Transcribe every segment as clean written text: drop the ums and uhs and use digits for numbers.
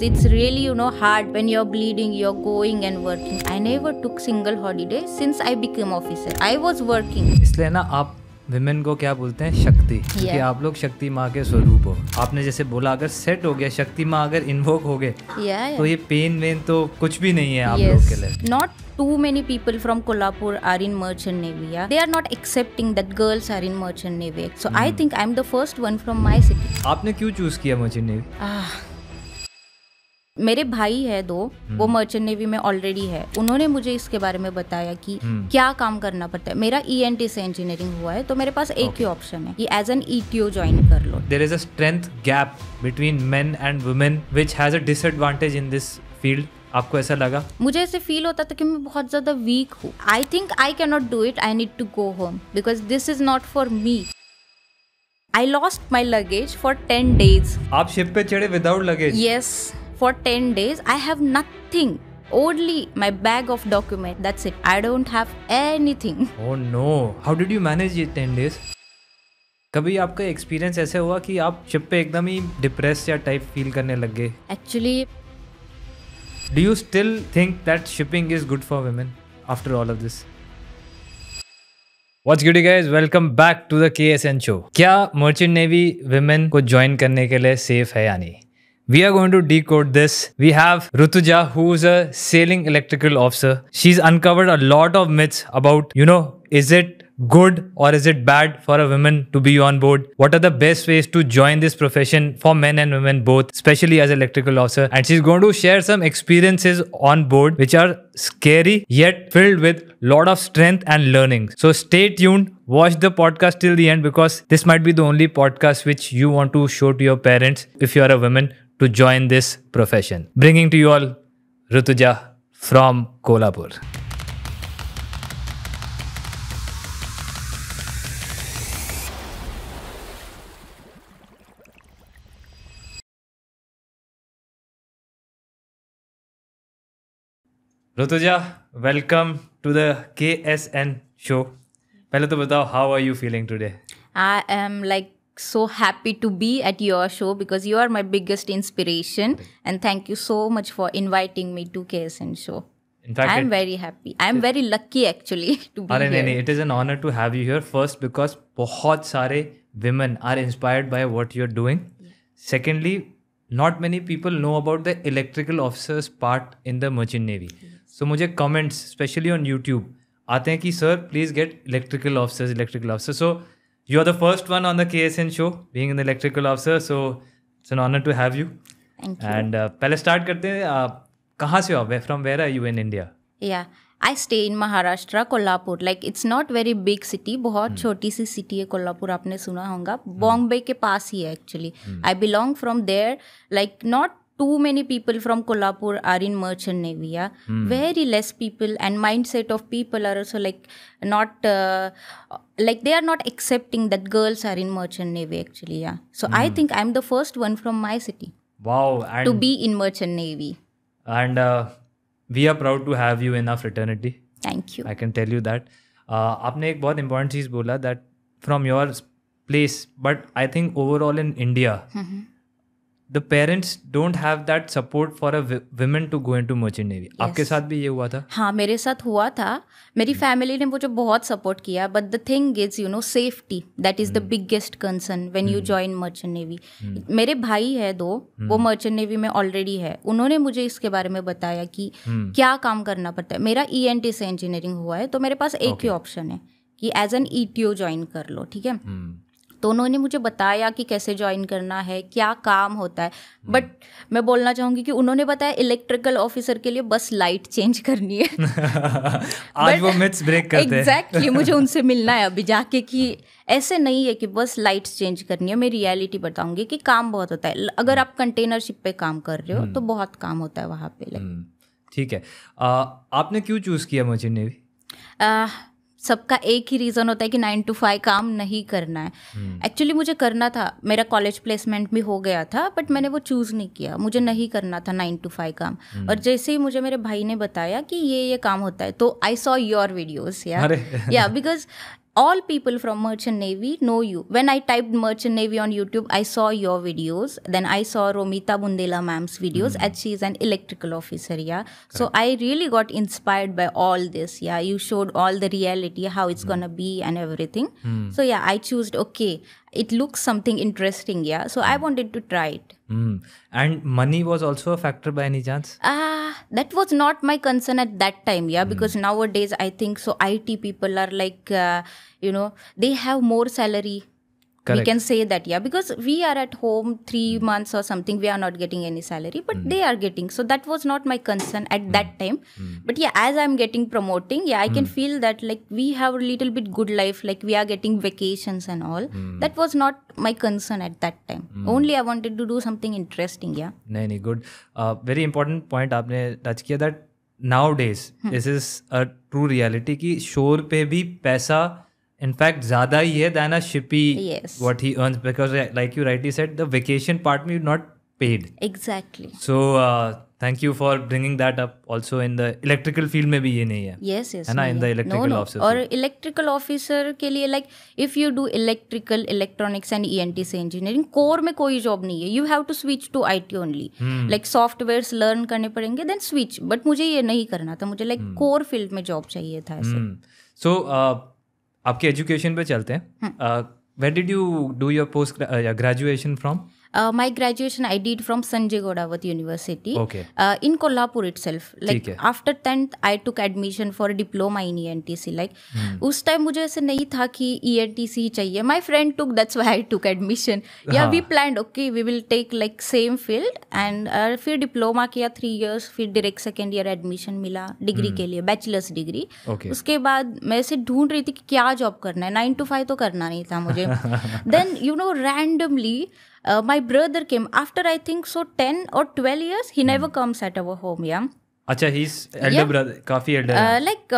It's really, hard when you're bleeding, you're going and working. I never took single holiday since I became officer. I was working. इसलिए ना आप women को क्या बोलते हैं, शक्ति, क्योंकि आप लोग शक्ति माँ के स्वरूप हो. आपने जैसे बोला अगर सेट हो गया, शक्ति माँ अगर इन्वोक हो गए, तो ये पेन वेन तो कुछ भी नहीं है आप लोग के लिए. Not too many people from Kolhapur are in merchant navy. Yeah? They are not accepting that girls are in merchant navy. So I think I'm the first one from my city. आपने क्यों choose किया merchant navy? मेरे भाई है दो, वो merchant navy में already है. उन्होंने मुझे इसके बारे में बताया कि क्या काम करना पड़ता है. मेरा ENT से इंजीनियरिंग हुआ है, तो मेरे पास एक ही ऑप्शन है कि एज एन ETO ज्वाइन कर लो. There is a strength gap between men and women which has a disadvantage in this field. आपको ऐसा लगा? मुझे ऐसे फील होता था कि मैं बहुत ज्यादा वीक हूँ. I think I can not do it. I need to go home because this is not for me. I lost my luggage for 10 days. आप शिप पे चढ़े without luggage? Yes. For 10 days, I have nothing. Only my bag of document. That's it. I don't have anything. Oh no! How did you manage it 10 days? कभी आपका experience ऐसे हुआ कि आप शिप पे एकदम ही डिप्रेस या टाइप फील करने लग गए? Actually, do you still think that shipping is good for women after all of this? What's good guys? Welcome back to the KSN show. क्या मर्चेंट नेवी women को ज्वाइन करने के लिए safe है या नहीं? We are going to decode this. We have Rutuja, who is a sailing electrical officer. She's uncovered a lot of myths about, is it good or is it bad for a woman to be on board? What are the best ways to join this profession for men and women both, especially as electrical officer? And she's going to share some experiences on board which are scary yet filled with lot of strength and learning. So stay tuned. Watch the podcast till the end because this might be the only podcast which you want to show to your parents if you are a woman to join this profession. Bringing to you all Rutuja from Kolhapur. Rutuja, welcome to the KSN show. पहले तो बताओ, how are you feeling today? I am so happy to be at your show because you are my biggest inspiration, and thank you so much for inviting me to KSN show. In fact, I'm very happy. I'm very lucky actually to be here. नहीं, it is an honor to have you here. First, because बहुत सारे women are inspired by what you're doing. Secondly, not many people know about the electrical officers part in the merchant navy. So मुझे comments, especially on YouTube, आते हैं कि sir, please get electrical officers. So you are the first one on the KSN show, being an electrical officer. So it's an honor to have you. Thank you. And पहले start करते हैं. कहाँ से हो आप? From where are you in India? Yeah, I stay in Maharashtra, Kolhapur. It's not very big city. बहुत छोटी सी city है कोल्हापुर. आपने सुना होगा. बॉम्बे के पास ही है actually. I belong from there. Not too many people from Kolhapur are in merchant navy. Yeah, very less people, and mindset of people are also not they are not accepting that girls are in merchant navy actually. Yeah, so I think I'm the first one from my city. Wow, and to be in merchant navy. And we are proud to have you in our fraternity. Thank you. I can tell you that. आपने एक बहुत important चीज़ बोला that from your place, but I think overall in India, the parents don't have that support for a women to go into merchant navy. Yes. आपके साथ भी ये हुआ था? हाँ, मेरे साथ हुआ था. मेरी फैमिली ने मुझे बहुत सपोर्ट किया, but the thing is, safety. That is the biggest concern when you join merchant navy. मेरे भाई है दो, वो merchant navy में ऑलरेडी है. उन्होंने मुझे इसके बारे में बताया कि क्या काम करना पड़ता है. मेरा ENT से इंजीनियरिंग हुआ है, तो मेरे पास एक ही ऑप्शन है कि एज एन ETO ज्वाइन कर लो. ठीक है. तो उन्होंने मुझे बताया कि कैसे ज्वाइन करना है, क्या काम होता है. बट मैं बोलना चाहूँगी कि उन्होंने बताया इलेक्ट्रिकल ऑफिसर के लिए बस लाइट चेंज करनी है. आज वो मिथ्स ब्रेक करते हैं. एग्जैक्टली, मुझे उनसे मिलना है अभी जाके कि ऐसे नहीं है कि बस लाइट चेंज करनी है. मैं रियलिटी बताऊँगी कि काम बहुत होता है. अगर आप कंटेनरशिप पे काम कर रहे हो तो बहुत काम होता है वहाँ पे. ठीक है. आपने क्यों चूज़ किया मर्चेंट नेवी? सबका एक ही रीज़न होता है कि 9 to 5 काम नहीं करना है. एक्चुअली मुझे करना था, मेरा कॉलेज प्लेसमेंट भी हो गया था, बट मैंने वो चूज़ नहीं किया. मुझे नहीं करना था 9 to 5 काम. और जैसे ही मुझे मेरे भाई ने बताया कि ये काम होता है, तो आई सॉ योर वीडियोज़. या because all people from Merchant Navy know you. When I typed Merchant Navy on YouTube, I saw your videos. Then I saw Romita Bundela ma'am's videos, and she is an electrical officer. Yeah. So I really got inspired by all this. Yeah. You showed all the reality, how it's gonna be, and everything. So yeah, I chose. Okay, it looks something interesting. Yeah. So I wanted to try it. And money was also a factor by any chance? That was not my concern at that time, yeah, because nowadays I think so IT people are like, they have more salary. Correct. We can say that, yeah, because we are at home 3 months or something, we are not getting any salary, but they are getting. So that was not my concern at that time. But yeah, as I'm getting promoting, yeah, I can feel that like we have a little bit good life, like we are getting vacations and all. That was not my concern at that time. Only I wanted to do something interesting, yeah. नहीं, good. Very important point आपने touch किया that nowadays this is a true reality कि शोर पे भी पैसा in fact ज़्यादा ही है than a shippy what he earns, because like you rightly said, the vacation part में not paid. Exactly. So thank you for bringing that up. Also in the electrical field में भी ये नहीं है. Yes. है ना, in the electrical officer. और electrical officer के लिए like if you do electrical, electronics and ENTC engineering, core में कोई job नहीं है. You have to switch to IT only. Like softwares learn करने पड़ेंगे then switch. But मुझे ये नहीं करना था. मुझे like core field में job चाहिए था ऐसे. So आपके एजुकेशन पे चलते हैं. Where did you do your post graduation from? My graduation I did from Sanjay Godawat University. Okay. In Kolhapur itself. Like after 10th I took admission for a diploma in ENTC. Like उस time मुझे ऐसे नहीं था कि ENTC ही चाहिए. My friend took, that's why I took admission. Yeah, we planned okay we will take like same field and फिर diploma किया 3 years, फिर direct second year admission मिला डिग्री के लिए, bachelor's degree. उसके बाद मैं ऐसे ढूंढ रही थी कि क्या जॉब करना है. 9 to 5 तो करना नहीं था मुझे. Then randomly my brother came after I think so 10 or 12 years. He never comes at our home. Yeah. अच्छा, he's elder brother, काफी elder. Like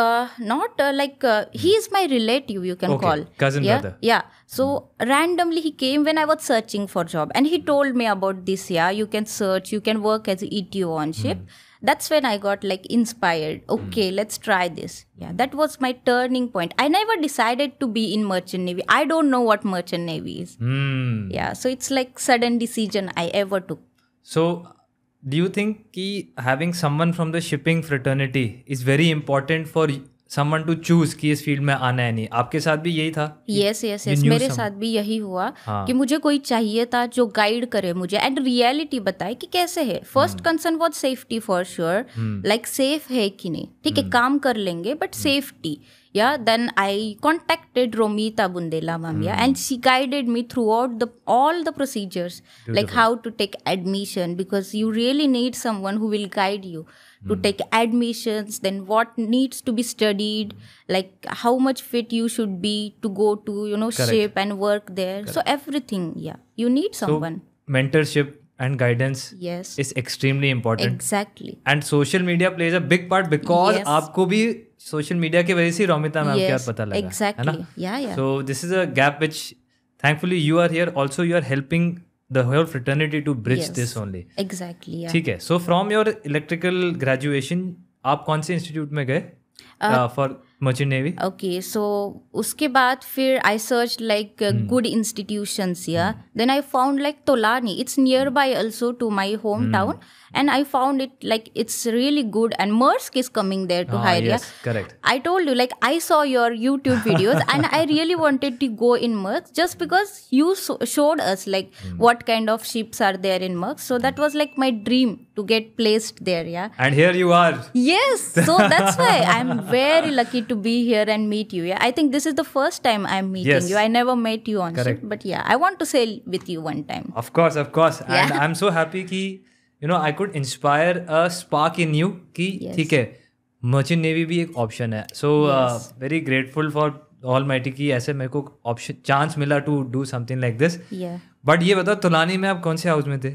not like he is my relative, you can call. Cousin brother. Yeah. So randomly he came when I was searching for job, and he told me about this. Yeah, you can search, you can work as a ETO on ship. That's when I got like inspired. Okay, let's try this. Yeah, that was my turning point. I never decided to be in Merchant Navy. I don't know what Merchant Navy is. Yeah, so it's like sudden decision I ever took. So do you think कि having someone from the shipping fraternity is very important for someone to choose कि इस field में आना है नहीं? आपके साथ भी यही था? Yes. मेरे साथ भी यही हुआ कि मुझे कोई चाहिए था जो गाइड करे मुझे एंड रियलिटी बताए कि कैसे है. First concern was safety for sure, like safe है कि नहीं. ठीक है, काम कर लेंगे but safety. Yeah, then I contacted Romita Bundela ma'am, and she guided me throughout all the procedures. Beautiful. Like how to take admission, because you really need someone who will guide you to take admissions, then what needs to be studied, like how much fit you should be to go to ship and work there. Correct. So everything, you need someone. So mentorship and guidance is extremely important. Exactly. And social media plays a big part, because आपको भी social media के वजह से Romita ma'am के बारे पता लगा. Exactly. है ना? Yeah. So this is a gap which thankfully you are here. Also you are helping the whole fraternity to bridge this only. Exactly. Yeah. ठीक है. So from your electrical graduation आप कौन से institute में गए for Merchant Navy? Okay, so उसके बाद फिर I searched like good institutions. Then I found like Tolani. It's nearby also to my hometown. And I found it like it's really good, and Maersk is coming there to hire. Yes, correct. I told you like I saw your YouTube videos and I really wanted to go in Maersk just because you showed us like what kind of ships are there in Maersk. So that was like my dream to get placed there. Yeah. And here you are. Yes. So that's why I'm very lucky to be here and meet you. Yeah. I think this is the first time I'm meeting you. I never met you on ship, but yeah, I want to sail with you one time. Of course. And I'm so happy कि I could inspire a spark in you कि ठीक है, Merchant Navy भी एक option है. So very grateful for Almighty कि ऐसे मेरे को ऑप्शन चांस मिला to do something like this. But ये बताओ, तुलानी में आप कौन से हाउस में थे?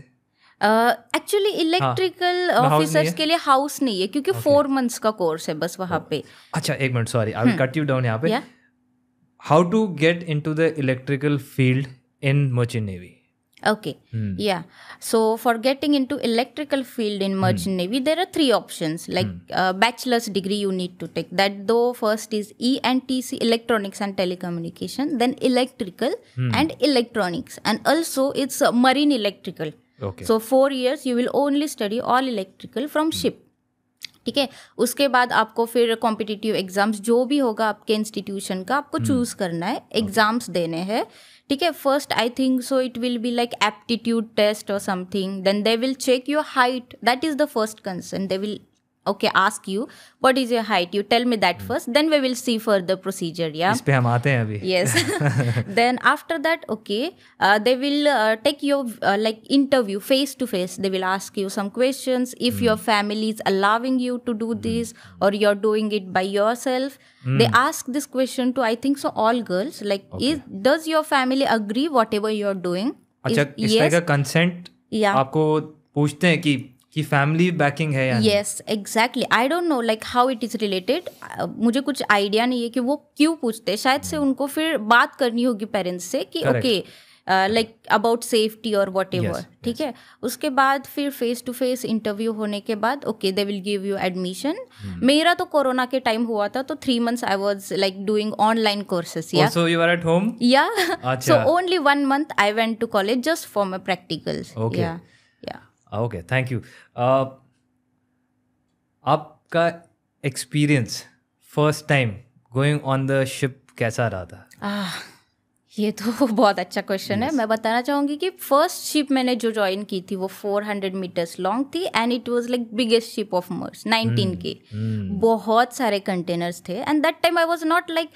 एक्चुअली इलेक्ट्रिकल ऑफिसर्स के लिए हाउस नहीं है, क्योंकि 4 months का कोर्स है बस वहाँ पे. अच्छा, एक minute, sorry, I will cut you down यहाँ पे. How to get into the electrical field in merchant navy? Okay. Yeah. So for getting into electrical field in merchant navy, there are 3 options. Like bachelor's degree you need to take. That though first is ENTC, electronics and telecommunication, then electrical and electronics, and also it's marine electrical. Okay. So 4 years you will only study all electrical from ship. ठीक है, उसके बाद आपको फिर competitive exams जो भी होगा आपके इंस्टीट्यूशन का आपको चूज करना है, एग्जाम्स देने हैं. ठीक है, first I think so it will be like aptitude test और something, then they will check your height. That is the first concern. They will ask you what is your height, you tell me that first, then we will see further procedure. Yeah, इस पे हम आते हैं अभी. Yes. Then after that, they will take your like interview face to face. They will ask you some questions if your family is allowing you to do this or you're doing it by yourself. They ask this question to, I think so, all girls, like does your family agree whatever you're doing? अच्छा, इस तरह का consent आपको पूछते हैं कि family banking है या नहीं? Yes exactly. I don't know like how it is related. मुझे कुछ आइडिया नहीं है कि वो क्यों पूछते हैं. शायद से उनको फिर बात करनी होगी पेरेंट्स से कि ओके लाइक अबाउट सेफ्टी और वॉट एवर. ठीक है, उसके बाद फिर फेस टू फेस इंटरव्यू होने के बाद they will give you admission. मेरा तो कोरोना के टाइम हुआ था, तो 3 months I was like doing online courses. Yeah so you are at home? Yeah, so only 1 month I went to college just for my practicals. Yeah okay, thank you. आपका experience first time going on the ship कैसा रहा था? ये तो बहुत अच्छा question है. मैं बताना चाहूँगी कि फर्स्ट शिप मैंने जो ज्वाइन की थी वो 400 meters लॉन्ग थी and it was like biggest ship of Maersk, 19K. बहुत सारे कंटेनर्स थे and that time I was not like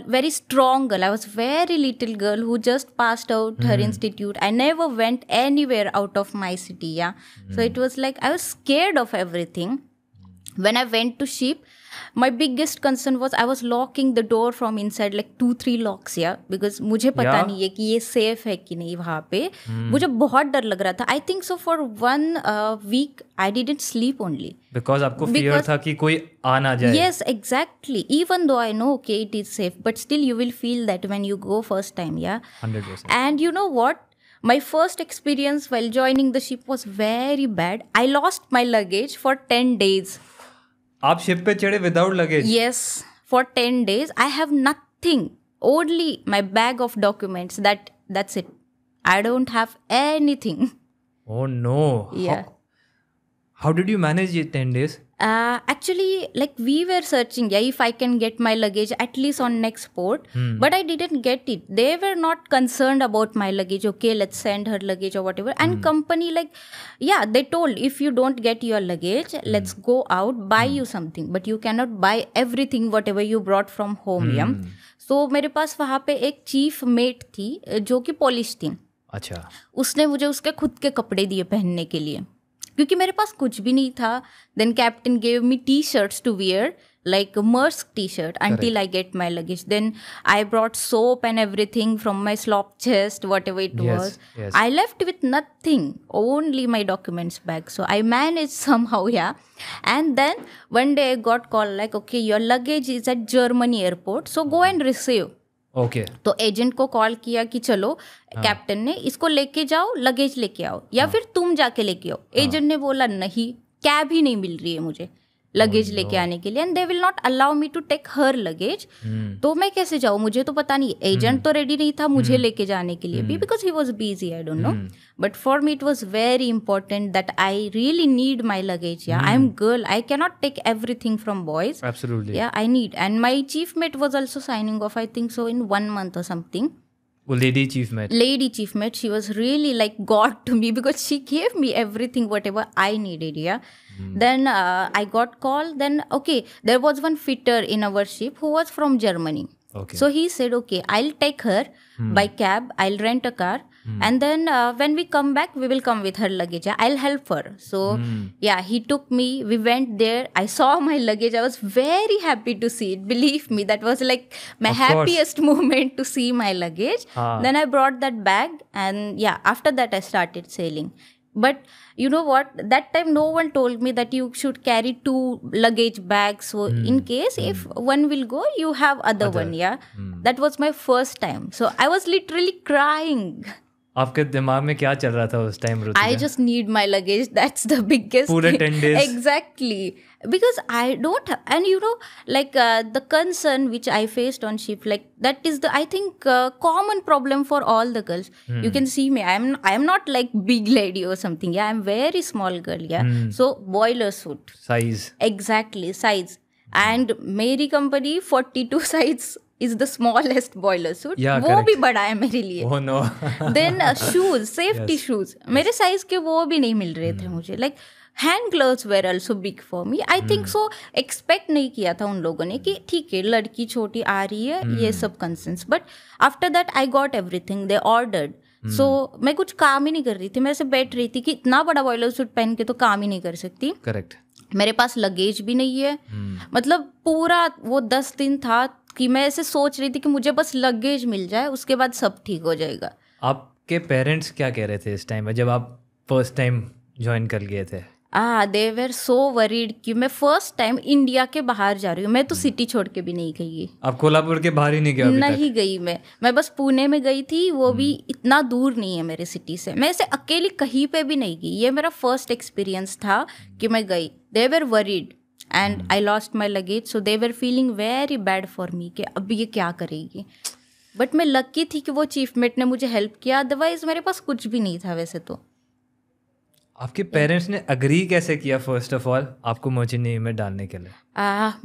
very strong girl. I was very little girl who just passed out her institute. I never went anywhere out of my city. Yeah, so it was like I was scared of everything. When I went to ship, my biggest concern was I was locking the door from inside, like 2-3 locks. Yeah, because मुझे पता नहीं है कि ये safe है कि नहीं वहाँ पे. मुझे बहुत डर लग रहा था. I think so for 1 week I didn't sleep only. Because आपको fear था कि कोई आ ना जाए. Yes, exactly. Even though I know okay it is safe, but still you will feel that when you go first time. Yeah, 100%. And you know what? My first experience while joining the ship was very bad. I lost my luggage for 10 days. आप शिप पे चढ़े without luggage? Yes, for 10 days I have nothing, only my bag of documents. That's it. I don't have anything. Oh no. Yeah. How did you manage it 10 days? Actually, like we were searching, if I can get my luggage at least on next port, but I didn't get it. They were not concerned about my luggage. Okay, let's send her luggage or whatever. And company they told if you don't get your luggage, let's go out, buy you something. But you cannot buy everything whatever you brought from home. Yeah. So मेरे पास वहाँ पे एक chief met थी जो कि Polish थी. अच्छा. उसने मुझे उसके खुद के कपड़े दिए पहनने के लिए क्योंकि मेरे पास कुछ भी नहीं था. Then captain gave me t-shirts to wear, like Maersk t-shirt until I get my luggage. Then I brought soap and everything from my slop chest, whatever it was. Yes. I left with nothing, only my documents bag. So I managed somehow, yeah. And then one day I got call like, okay, your luggage is at Germany airport, so go and receive. Okay. तो agent को call किया कि चलो captain ने इसको लेके जाओ, luggage लेके आओ या फिर तुम जाके लेके आओ. एजेंट ने बोला नहीं, कैब ही नहीं मिल रही है मुझे लगेज लेके आने के लिए and they will not allow me to take her luggage. तो मैं कैसे जाऊँ, मुझे तो पता नहीं. एजेंट तो रेडी नहीं था मुझे लेके जाने के लिए भी because he was busy. I don't know, but for me it was very important that I really need my luggage. Yeah, I am girl, I cannot take everything from boys. Absolutely. Yeah, I need. And my chief mate was also signing off, I think so, in 1 month or something. Lady chief mate. Lady chief mate, she was really like God to me because she gave me everything, whatever I needed. Yeah. Then I got call. Then okay, there was one fitter in our ship who was from Germany. Okay. So he said, okay, I'll take her by cab. I'll rent a car. And then when we come back, we will come with her luggage. Yeah? I'll help her. So yeah, he took me. We went there. I saw my luggage. I was very happy to see it. Believe me, that was like my happiest moment to see my luggage. Then I brought that bag. And yeah, after that I started sailing. But you know what? That time no one told me that you should carry 2 luggage bags. So in case if one will go, you have other one. Yeah. That was my first time. So I was literally crying. आपके दिमाग में क्या चल रहा था उस time Rutuja? I just need my luggage. That's the biggest पूरे thing. 10 days. Exactly. Because I don't and you know like the concern which I faced on ship, like that is the I think common problem for all the girls. You can see me, I'm not like big lady or something. Yeah, I'm very small girl. Yeah. So boiler suit. Size. Exactly, size. And मेरी company 42 size is the smallest boiler suit. Yeah, वो correct. भी बड़ा है मेरे लिए. Oh no. Then shoes, safety shoes. मेरे size के वो भी नहीं मिल रहे थे मुझे. Like hand gloves were also big for me. I think so. Expect नहीं किया था उन लोगों ने कि ठीक है लड़की छोटी आ रही है ये सब concerns. But after that I got everything. They ordered. So मैं कुछ काम ही नहीं कर रही थी. मैं ऐसे बैठ रही थी कि इतना बड़ा बॉयलर सूट पहन के तो काम ही नहीं कर सकती. करेक्ट. मेरे पास लगेज भी नहीं है. मतलब पूरा वो 10 दिन था कि मैं ऐसे सोच रही थी कि मुझे बस लगेज मिल जाए उसके बाद सब ठीक हो जाएगा. आपके पेरेंट्स क्या कह रहे थे इस टाइम में जब आप फर्स्ट टाइम ज्वाइन कर गए थे? दे वर सो वरीड कि मैं फर्स्ट टाइम इंडिया के बाहर जा रही हूँ. मैं तो सिटी छोड़ के भी नहीं गई. आप कोल्हापुर के बाहर ही नहीं गए अभी तक? नहीं गई मैं बस पुणे में गई थी. वो भी इतना दूर नहीं है मेरे सिटी से. मैं ऐसे अकेली कहीं पे भी नहीं गई. ये मेरा फर्स्ट एक्सपीरियंस था कि मैं गई. They were worried and I lost my luggage. So they were feeling very bad for me कि अब ये क्या करेगी. बट मैं लकी थी कि वो चीफमेट ने मुझे हेल्प किया. अदरवाइज मेरे पास कुछ भी नहीं था वैसे तो. आपके पेरेंट्स ने अग्री कैसे किया फर्स्ट ऑफ ऑल आपको मर्चेंट नेवी में डालने के लिए?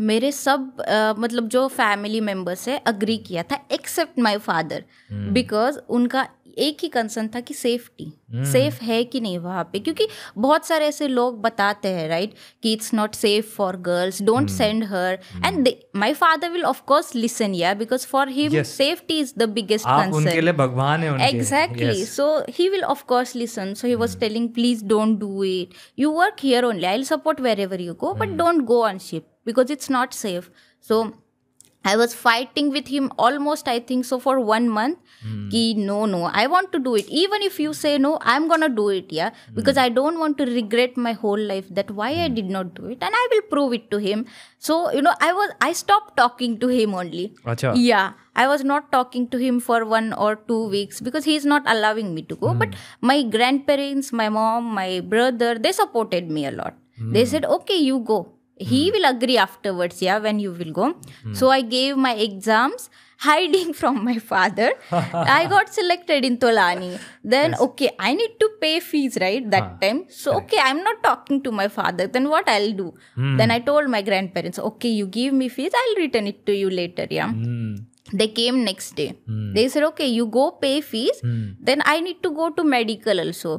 मेरे सब मतलब जो फैमिली मेम्बर्स है अग्री किया था एक्सेप्ट माय फादर. बिकॉज उनका एक ही कंसर्न था कि सेफ्टी सेफ है कि नहीं वहाँ पे. क्योंकि बहुत सारे ऐसे लोग बताते हैं राइट कि it's not safe for girls, don't send her. And my father will of course listen yeah because for him safety is the biggest concern. उनके लिए भगवान है उनके. Exactly. So he will of course listen. So he was telling, please don't do it. You work here only. I'll support wherever you go, but don't go on ship because it's not safe. So I was fighting with him almost I think so for 1 month. Ki no, I want to do it. Even if you say no, I'm gonna do it. Yeah, because I don't want to regret my whole life that why I did not do it, and I will prove it to him. So you know, I stopped talking to him only. Achha. Yeah, I was not talking to him for 1 or 2 weeks because he is not allowing me to go. But my grandparents, my mom, my brother, they supported me a lot. They said, okay, you go. He will agree afterwards, yeah, when you will go. So I gave my exams hiding from my father. I got selected in Tolani. Then, okay, I need to pay fees, right, that time. So, okay, I'm not talking to my father. Then what I'll do? Then I told my grandparents, okay, you give me fees, I'll return it to you later, yeah. They came next day. They said, okay, you go pay fees. Then I need to go to medical also.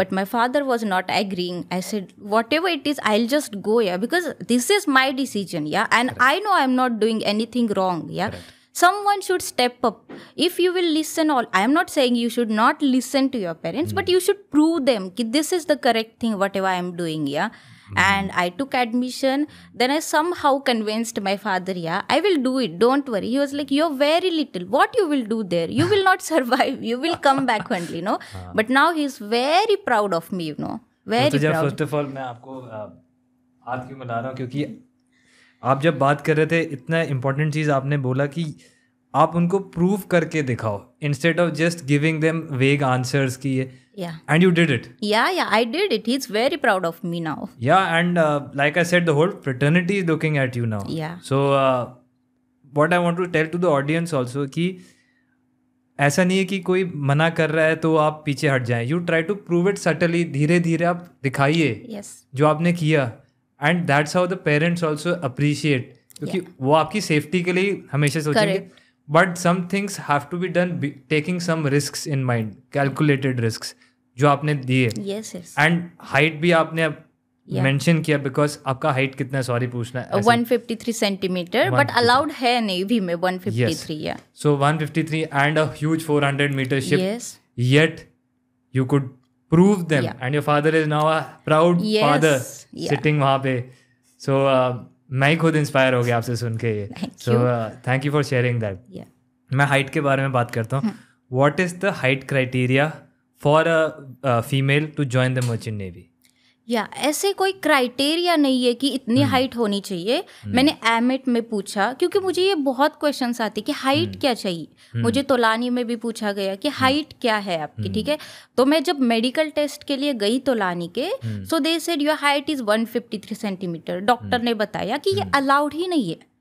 But my father was not agreeing. I said, whatever it is, I'll just go, yeah, because this is my decision, yeah. And I know I'm not doing anything wrong, yeah. Someone should step up. If you will listen all, I am not saying you should not listen to your parents, but you should prove them that this is the correct thing, whatever I am doing, yeah. And I took admission. Then I somehow convinced my father, yeah, I will do it. Don't worry. He was like, you're very little. What you will do there? You will not survive. You will come back only, no? But now he's very proud of me, you know. Very proud. First of all मैं आपको हाथ क्यों मिला रहा हूँ क्योंकि आप जब बात कर रहे थे इतना इम्पोर्टेंट चीज़ आपने बोला कि आप उनको प्रूव करके दिखाओ instead of just giving them वेग आंसर्स की ये. Yeah. And you did it. Yeah, I did it. He's very proud of me now. Yeah, and like I said, the whole fraternity is looking at you now. Yeah. So what I want to tell to the audience also कि ऐसा नहीं है कि कोई मना कर रहा है तो आप पीछे हट जाएं. You try to prove it subtly. धीरे धीरे आप दिखाइए Yes. जो आपने किया. And that's how the parents also appreciate. क्योंकि वो आपकी सेफ्टी के लिए हमेशा सोचेंगे. But some things have to be done taking some risks in mind, calculated risks जो आपने दिए. Yes, yes. And height भी आपने मेंशन किया बिकॉज आपका हाइट कितना है सॉरी पूछना है 153 सेंटीमीटर बट अलाउड है नेवी में 153 या so 153 and a huge 400 metre ship yet you could prove them and your father is now a proud father sitting वहाँ पे so मैं ही खुद इंस्पायर हो गया आपसे सुन के ये so thank you for sharing that मैं हाइट के बारे में बात करता हूँ what is the height criteria for a female to join the merchant navy या ऐसे कोई क्राइटेरिया नहीं है कि इतनी हाइट होनी चाहिए। मैंने एमिट में पूछा, क्योंकि मुझे ये बहुत क्वेश्चंस आते कि हाइट क्या चाहिए। मुझे तोलानी में भी पूछा गया कि हाइट क्या है आपकी, ठीक है। तो मैं जब मेडिकल टेस्ट के लिए गई तोलानी के, so they said your height is 153 centimetre. Doctor ने बताया कि ये अलाउड ही नहीं है।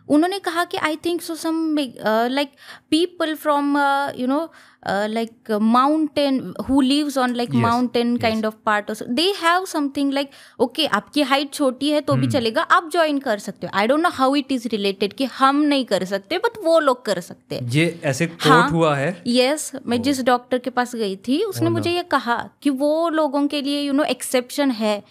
उन्होंने कहा कि I think so some like people from you know like mountain who lives on like mountain kind of part, they have something like okay आपकी हाइट छोटी है तो भी चलेगा, आप ज्वाइन कर सकते हो। आई don't know how it is related कि हम नहीं कर सकते बट वो लोग कर सकते हैं। ये ऐसे कोट हुआ है? यस, मैं जिस डॉक्टर के पास गई थी उसने मुझे ये कहा कि वो लोगों के लिए एक्सेप्शन है,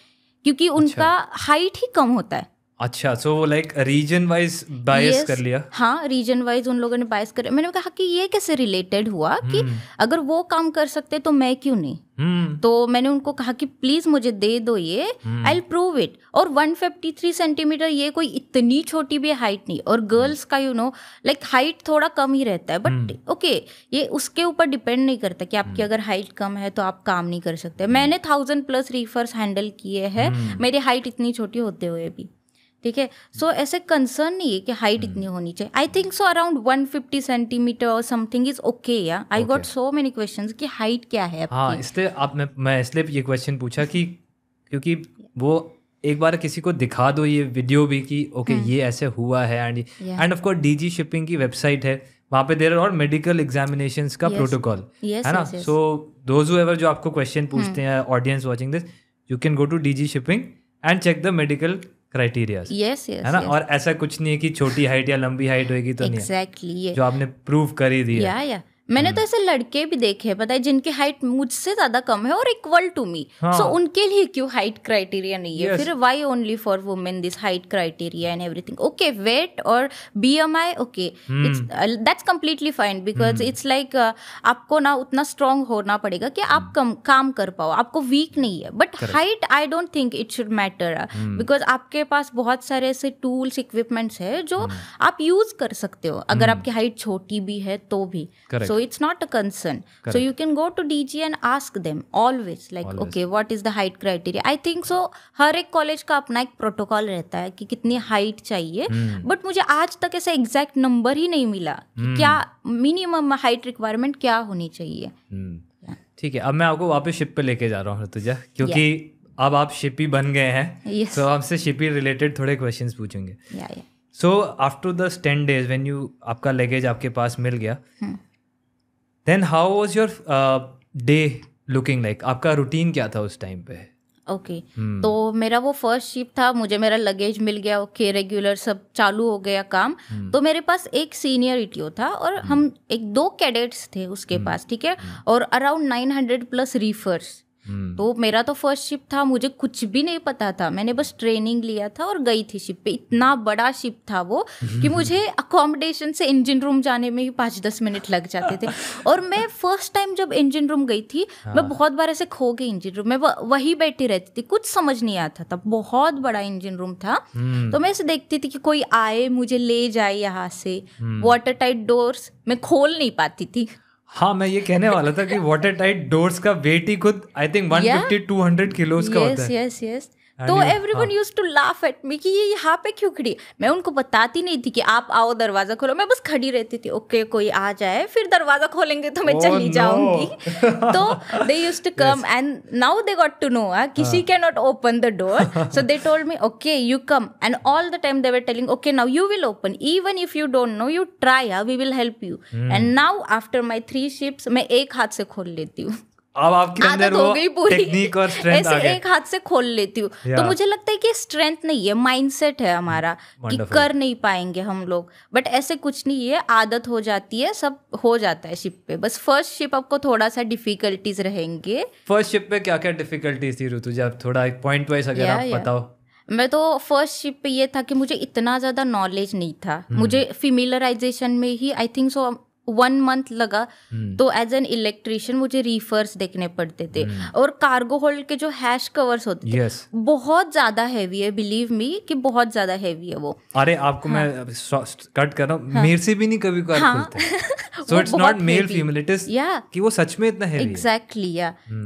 क्योंकि उनका हाइट ही कम होता है। अच्छा, सो वो लाइक रीजन वाइज बायस कर लिया। हाँ, रीजन वाइज उन लोगों ने बायस कर। मैंने कहा कि ये कैसे रिलेटेड हुआ कि अगर वो काम कर सकते तो मैं क्यों नहीं। तो मैंने उनको कहा कि प्लीज मुझे दे दो ये, आई विल प्रूव इट। और 153 सेंटीमीटर ये कोई इतनी छोटी भी हाइट नहीं। और गर्ल्स का लाइक हाइट थोड़ा कम ही रहता है, बट ओके ये उसके ऊपर डिपेंड नहीं करता कि आपकी अगर हाइट कम है तो आप काम नहीं कर सकते। मैंने 1000+ रीफर्स हैंडल किए हैं मेरी हाइट इतनी छोटी होते हुए भी, ठीक है। सो ऐसे कंसर्न नहीं है कि हाइट इतनी होनी चाहिए। आई थिंक सो अराउंड 150 सेंटीमीटर और समथिंग इज ओके। या I got so many questions कि हाइट क्या है आपकी। हाँ, इसलिए मैं इसलिए ये क्वेश्चन पूछा कि क्योंकि वो एक बार किसी को दिखा दो ये वीडियो भी कि ओके ये ऐसे हुआ है। End of course DG shipping की वेबसाइट है, वहाँ पे देयर और मेडिकल एग्जामिनेशंस का प्रोटोकॉल है ना। सो दोज हू एवर जो आपको क्वेश्चन पूछते हैं, audience watching this, you can go to DG shipping and check the medical criteria, है ना। और ऐसा कुछ नहीं है कि छोटी हाइट या लंबी हाइट होगी तो नहीं, जो आपने प्रूव कर ही दिया। या मैंने तो ऐसे लड़के भी देखे हैं, पता है, जिनकी हाइट मुझसे ज्यादा कम है और इक्वल टू मी। सो उनके लिए क्यों हाइट क्राइटेरिया नहीं है? फिर why only for women this height criteria and everything? Okay, wait और BMI, okay, that's completely fine, because it's like आपको ना उतना स्ट्रांग होना पड़ेगा कि आप काम कर पाओ, आपको वीक नहीं है। But height I don't think it should matter, because आपके पास बहुत सारे ऐसे टूल्स इक्विपमेंट्स है जो आप यूज कर सकते हो अगर आपकी हाइट छोटी भी है तो भी। So it's not a concern. Correct. So you can go to DG and ask them always like okay what is the height criteria. I think so हर एक कॉलेज का अपना एक प्रोटोकॉल रहता है कि कितनी हाइट चाहिए, बट मुझे आज तक ऐसा एग्जैक्ट नंबर ही नहीं मिला कि क्या मिनिमम हाइट रिक्वायरमेंट क्या होनी चाहिए। ठीक है, अब मैं आपको वापस शिप पे लेके जा रहा हूँ ऋतुजा, क्योंकि अब आप शिपी बन गए हैं। तो आपसे शिपी रिलेटेड थोड़े क्वेश्चंस पूछेंगे। So after the 10 days when आपका लगेज आपके पास मिल गया, then how was your day looking like? आपका रूटीन क्या था उस टाइम पे? ओके, तो मेरा वो फर्स्ट शिप था, मुझे मेरा लगेज मिल गया, ओके, रेगुलर सब चालू हो गया काम। तो मेरे पास एक सीनियर ETO था और हम 2 कैडेट्स थे उसके पास, ठीक है, और अराउंड 900+ रीफर्स। तो मेरा तो फर्स्ट शिप था, मुझे कुछ भी नहीं पता था, मैंने बस ट्रेनिंग लिया था और गई थी शिप पे। इतना बड़ा शिप था वो कि मुझे अकोमोडेशन से इंजन रूम जाने में ही 5-10 मिनट लग जाते थे। और मैं फर्स्ट टाइम जब इंजन रूम गई थी, मैं बहुत बार ऐसे खो गई इंजन रूम में, वही बैठी रहती थी, कुछ समझ नहीं आता था। बहुत बड़ा इंजन रूम था, तो मैं ऐसे देखती थी कि कोई आए मुझे ले जाए यहाँ से। वाटर टाइट डोर्स मैं खोल नहीं पाती थी। हाँ, मैं ये कहने वाला था कि वाटर टाइट डोर्स का वेट ही खुद आई थिंक 150-200 किलोज का होता है। यस। तो everyone used to laugh at me कि ये यहाँ पे क्यों खड़ी। मैं उनको बताती नहीं थी कि आप आओ दरवाजा खोलो, मैं बस खड़ी रहती थी, ओके कोई आ जाए फिर दरवाजा खोलेंगे तो मैं चली जाऊंगी। तो they used to come and now they got to know कि she can not open the door, so they told me okay you come, and all the time they were telling okay now you will open, even if you don't know you try, we will help you. And now after my 3 ships मैं एक हाथ से खोल लेती हूँ। अब आपके अंदर वो टेक्निक और स्ट्रेंथ आ गया, एक हाथ से खोल लेती हूँ। तो मुझे लगता है कि स्ट्रेंथ नहीं है, माइंडसेट है हमारा कि कर नहीं पाएंगे हम लोग, बट ऐसे कुछ नहीं है, आदत हो जाती है, सब हो जाता है शिप पे। बस फर्स्ट शिप आपको थोड़ा सा डिफिकल्टीज रहेंगे। फर्स्ट शिप पे क्या क्या डिफिकल्टीज थी ऋतुजा, थोड़ा पॉइंट वाइज अगर आप बताओ। मैं तो फर्स्ट शिप पे ये था कि मुझे इतना ज़्यादा नॉलेज नहीं था, मुझे फेमिलराइजेशन में ही आई थिंक सो 1 month लगा। तो एज एन इलेक्ट्रिशियन मुझे रीफर्स देखने पड़ते थे, और कार्गो होल्ड के जो हैश कवर्स होते थे बहुत ज्यादा हैवी है, बिलीव मी कि बहुत ज्यादा हैवी है वो। अरे आपको मैं कट कर रहा हूँ, मेरे से भी नहीं कभी खुलते। So it's not male female, it is कि वो सच में इतना heavy exactly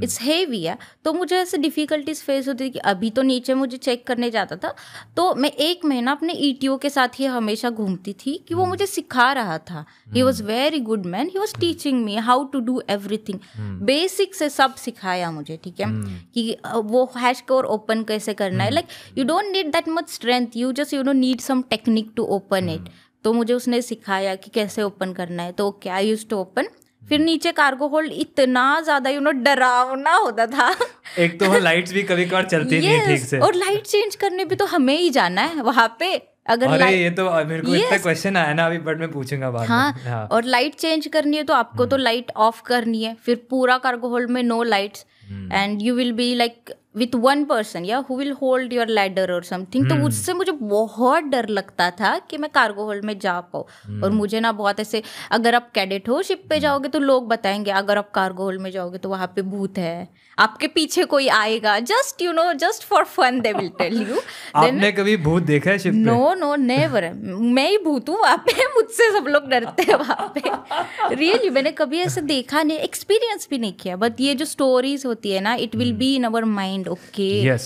it's heavy तो मुझे ऐसे डिफिकल्टीज फेस होती थी कि अभी तो नीचे मुझे चेक करने जाता था तो मैं 1 महीना अपने ETO के साथ ही हमेशा घूमती थी कि वो मुझे सिखा रहा था. He was very good man, he was teaching me how to do everything. Basic से सब सिखाया मुझे, ठीक है, कि वो हैश कोर ओपन कैसे करना है. Like you don't need that much strength, you just need some technique to open it. तो मुझे उसने सिखाया कि कैसे ओपन करना है. तो क्या यूज टू ओपन. फिर नीचे कार्गो होल्ड इतना ज्यादा डरावना होता था. एक तो लाइट्स भी कभी कभार चलती नहीं ठीक से, और लाइट चेंज करने भी तो हमें ही जाना है वहां पे. अगर ये तो मेरे को इतना क्वेश्चन आया ना अभी, बट मैं पूछूंगा बाद में. हाँ, और लाइट चेंज करनी है तो आपको तो लाइट ऑफ करनी है. फिर पूरा कार्गो होल्ड में no lights and you will be like with one person who will hold your ladder or something. तो उससे मुझे बहुत डर लगता था कि मैं कार्गो होल्ड में जा पाऊँ. और मुझे ना बहुत ऐसे, अगर आप कैडेट हो शिप पे जाओगे तो लोग बताएंगे अगर आप कार्गो होल्ड में जाओगे तो वहाँ पे भूत है, आपके पीछे कोई आएगा. Just for fun they will tell you. आपने कभी भूत देखा है शिप पे? No never. मैं ही भूत हूँ वहाँ पे, मुझसे सब लोग डरते हैं वहाँ पे. रियली मैंने कभी ऐसे देखा नहीं, एक्सपीरियंस भी नहीं किया. बट ये जो स्टोरीज होती है ना, it will be in our mind. Okay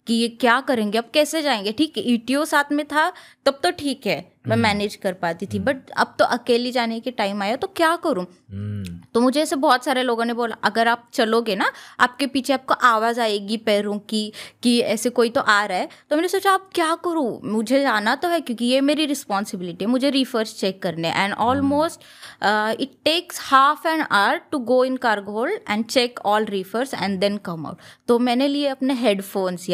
कि ये क्या करेंगे, अब कैसे जाएंगे. ठीक है, ETO साथ में था तब तो ठीक है, मैं मैनेज कर पाती थी. बट अब तो अकेली जाने के टाइम आया तो क्या करूं. तो मुझे ऐसे बहुत सारे लोगों ने बोला अगर आप चलोगे ना आपके पीछे आपको आवाज आएगी पैरों की कि ऐसे कोई तो आ रहा है. तो मैंने सोचा अब क्या करूं, मुझे जाना तो है क्योंकि ये मेरी रिस्पॉन्सिबिलिटी है. मुझे रिफर्स चेक करने and almost it takes half an hour to go in cargo hold and check all reefers and then come out. तो मैंने लिए अपने हेडफोन्स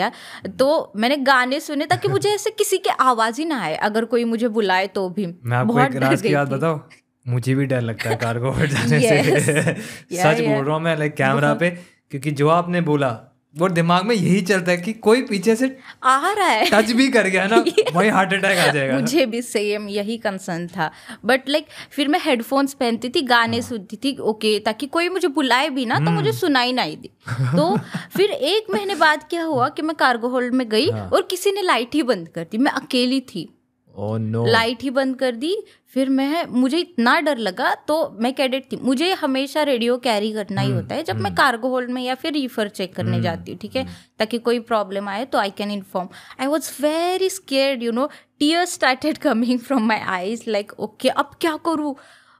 तो मैंने गाने सुने ताकि मुझे ऐसे किसी की आवाज ही ना आए अगर कोई मुझे बुलाए तो भी. मैं आपको एक राज की बात बताऊं, मुझे भी डर लगता है कार्गो होल्ड जाने से. सच बोल रहा हूँ मैं, लाइक कैमरा पे, क्योंकि जो आपने बोला वो दिमाग में यही चलता है कि कोई पीछे से आ रहा है, टच भी कर गया ना वही हार्ट अटैक आ जाएगा. मुझे भी सेम यही कंसर्न था. बट लाइक फिर मैं हेडफोन्स पहनती थी, गाने सुनती थी, ओके, ताकि कोई मुझे बुलाए भी ना तो मुझे सुनाई ना दी. तो फिर 1 महीने बाद क्या हुआ कि मैं कार्गो होल्ड में गई और किसी ने लाइट ही बंद कर दी. मैं अकेली थी. Oh, no. लाइट ही बंद कर दी. फिर मुझे इतना डर लगा. तो मैं कैडेट थी, मुझे हमेशा रेडियो कैरी करना ही होता है जब मैं कार्गो होल्ड में या फिर रीफर चेक करने जाती हूँ, ठीक है, ताकि कोई प्रॉब्लम आए तो I can inform. I was very scared, tears started coming from my eyes. Like okay अब क्या करूँ.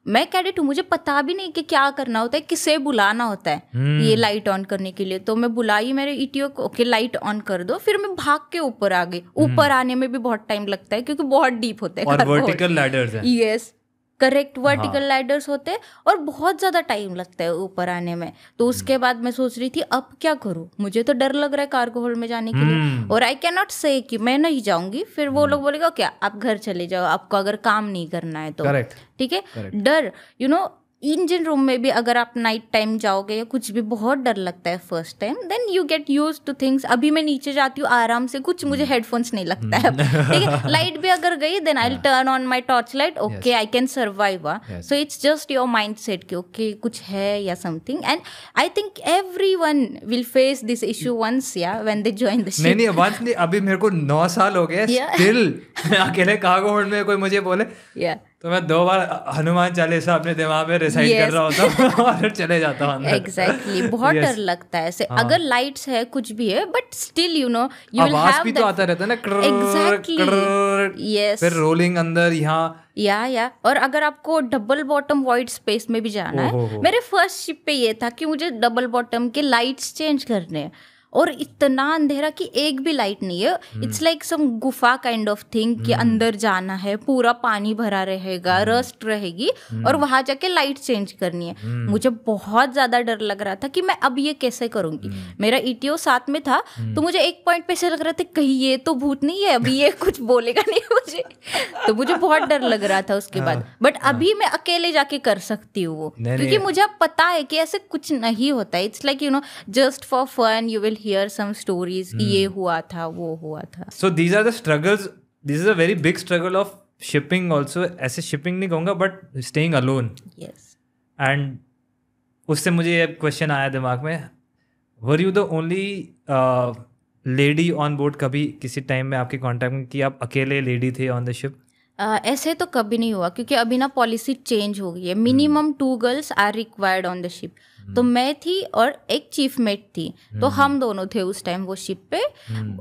मैं कैडेट हूँ, मुझे पता भी नहीं कि क्या करना होता है, किसे बुलाना होता है ये लाइट ऑन करने के लिए. तो मैं बुलाई मेरे ETO को, ओके लाइट ऑन कर दो. फिर मैं भाग के ऊपर आ गई. ऊपर आने में भी बहुत टाइम लगता है क्योंकि बहुत डीप होता है. और वर्टिकल लैडर्स हैं. यस करेक्ट, वर्टिकल लैडर्स होते हैं और बहुत ज़्यादा टाइम लगता है ऊपर आने में. तो उसके बाद मैं सोच रही थी अब क्या करूँ, मुझे तो डर लग रहा है कार्गो होल्ड में जाने के लिए और आई कैन नॉट से कि मैं नहीं जाऊंगी. फिर वो लोग बोलेगा क्या आप घर चले जाओ, आपको अगर काम नहीं करना है तो. ठीक है, डर इंजन रूम में भी अगर आप नाइट टाइम जाओगे या कुछ भी बहुत डर लगता है first time. Then you get use to things. अभी मैं नीचे जाती हूँ आराम से, कुछ मुझे हेडफोन्स नहीं लगता है. ठीक है, लाइट भी अगर गई then I turn on my torch light. Okay I can survive. So it's just your mindset कि ओके कुछ है या something. And I think everyone will face this issue once when they join the ship. नहीं once नहीं, अभी मेरे को 9 साल हो गए स्टिल मैं अकेले कार्गो होल्ड में कोई मुझे बोले तो मैं 2 बार हनुमान चालीसा अपने दिमाग में रिसाइट कर रहा होता हूँ और फिर चले जाता हूँ. एग्जैक्टली बहुत डर लगता है ऐसे. अगर लाइट्स है कुछ भी है but still you will have भी तो आता रहता है ना. Exactly yes. फिर रोलिंग अंदर यहाँ या और अगर आपको डबल बॉटम वाइड स्पेस में भी जाना है. मेरे फर्स्ट शिप पे ये था कि मुझे डबल बॉटम के लाइट्स चेंज करने हैं और इतना अंधेरा कि एक भी लाइट नहीं है. इट्स लाइक सम गुफा काइंड ऑफ थिंग कि अंदर जाना है, पूरा पानी भरा रहेगा, रस्ट रहेगी और वहां जाके लाइट चेंज करनी है. मुझे बहुत ज्यादा डर लग रहा था कि मैं अब ये कैसे करूंगी. मेरा ETO साथ में था तो मुझे एक पॉइंट पे ऐसे लग रहा था कहीं ये तो भूत नहीं है, अभी ये कुछ बोलेगा नहीं मुझे. तो मुझे बहुत डर लग रहा था उसके बाद. बट अभी मैं अकेले जाके कर सकती हूँ वो, क्योंकि मुझे अब पता है कि ऐसे कुछ नहीं होता है. It's like just for fun you will hear some stories कि ये हुआ था वो हुआ था. So these are the struggles. This is a very big struggle of shipping also. ऐसे shipping नहीं कहूँगा but staying alone. Yes. And उससे मुझे ये क्वेश्चन आया दिमाग में, were you the only lady on board? कभी किसी टाइम में आपके कॉन्टैक्ट में कि आप अकेले लेडी थे on the ship? ऐसे तो कभी नहीं हुआ क्योंकि अभी ना पॉलिसी चेंज हो गई है. Minimum 2 girls are required on the ship. तो मैं थी और एक चीफ मेट थी, तो हम दोनों थे उस टाइम वो शिप पे.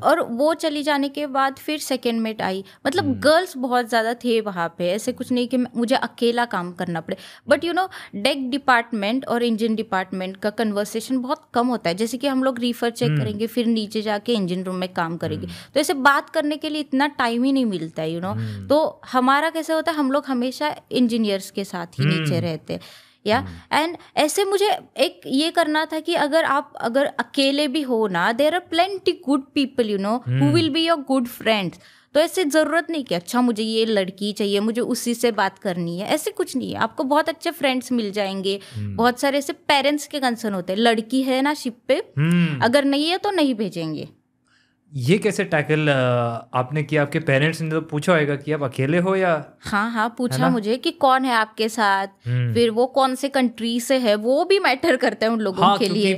और वो चली जाने के बाद फिर सेकेंड मेट आई. मतलब गर्ल्स बहुत ज़्यादा थे वहाँ पे. ऐसे कुछ नहीं कि मुझे अकेला काम करना पड़े. But you no deck department और इंजन डिपार्टमेंट का कन्वर्सेशन बहुत कम होता है. जैसे कि हम लोग रीफर चेक करेंगे, फिर नीचे जाके इंजन रूम में काम करेंगे. तो ऐसे बात करने के लिए इतना टाइम ही नहीं मिलता है, यू नो. तो हमारा कैसे होता है, हम लोग हमेशा इंजीनियर्स के साथ ही नीचे रहते हैं. या एंड ऐसे मुझे एक ये करना था कि अगर अकेले भी हो ना, there are plenty good people you know who will be your good friends. तो ऐसे ज़रूरत नहीं कि अच्छा मुझे ये लड़की चाहिए, मुझे उसी से बात करनी है. ऐसे कुछ नहीं है. आपको बहुत अच्छे फ्रेंड्स मिल जाएंगे. बहुत सारे ऐसे पेरेंट्स के कंसर्न होते हैं, लड़की है ना शिप पे, अगर नहीं है तो नहीं भेजेंगे. ये कैसे टैकल आपने किया? आपके पेरेंट्स ने तो पूछा होगा कि आप अकेले हो या? हाँ पूछा मुझे कि कौन है आपके साथ, फिर वो कौन से कंट्री से है, वो भी मैटर करता है उन लोगों के लिए.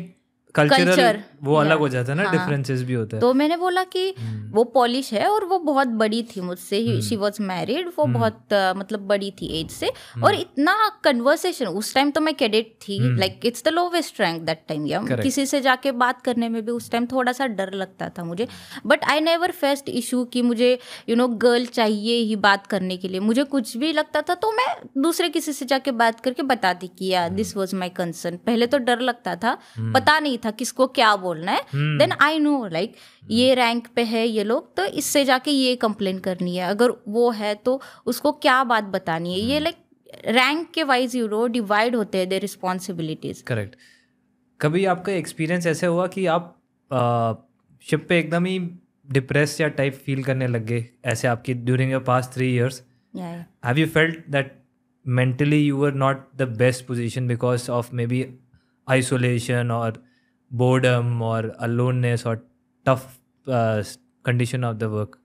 कल्चर वो अलग हो जाता है ना, डिफरेंसेस भी होते हैं. तो मैंने बोला कि वो पॉलिश है और वो बहुत बड़ी थी मुझसे. She was married. वो बहुत मतलब बड़ी थी एज से. और इतना कन्वर्सेशन उस टाइम, तो मैं कैडेट थी, like it's the lowest rank that time. या किसी से जाके बात करने में भी उस टाइम थोड़ा सा डर लगता था मुझे. But I never faced issue कि मुझे यू नो गर्ल चाहिए ही बात करने के लिए. मुझे कुछ भी लगता था तो मैं दूसरे किसी से जाके बात करके बताती कि या दिस वॉज माई कंसर्न. पहले तो डर लगता था, पता नहीं था किसको क्या बोलना है. देन आई नो लाइक ये रैंक पे है ये लोग, तो इससे जाके ये कंप्लेन करनी है. अगर वो है तो उसको क्या बात बतानी है. ये लाइक रैंक के वाइज यू नो डिवाइड होते हैं दे रिस्पॉन्सिबिलिटीज. करेक्ट. कभी आपका एक्सपीरियंस ऐसे हुआ कि आप शिप पे एकदम ही डिप्रेस या टाइप फील करने लग गए, ऐसे आपकी during your past 3 years? Have you felt that mentally you were not the best position because of maybe isolation or boredom or aloneness or tough condition of the work?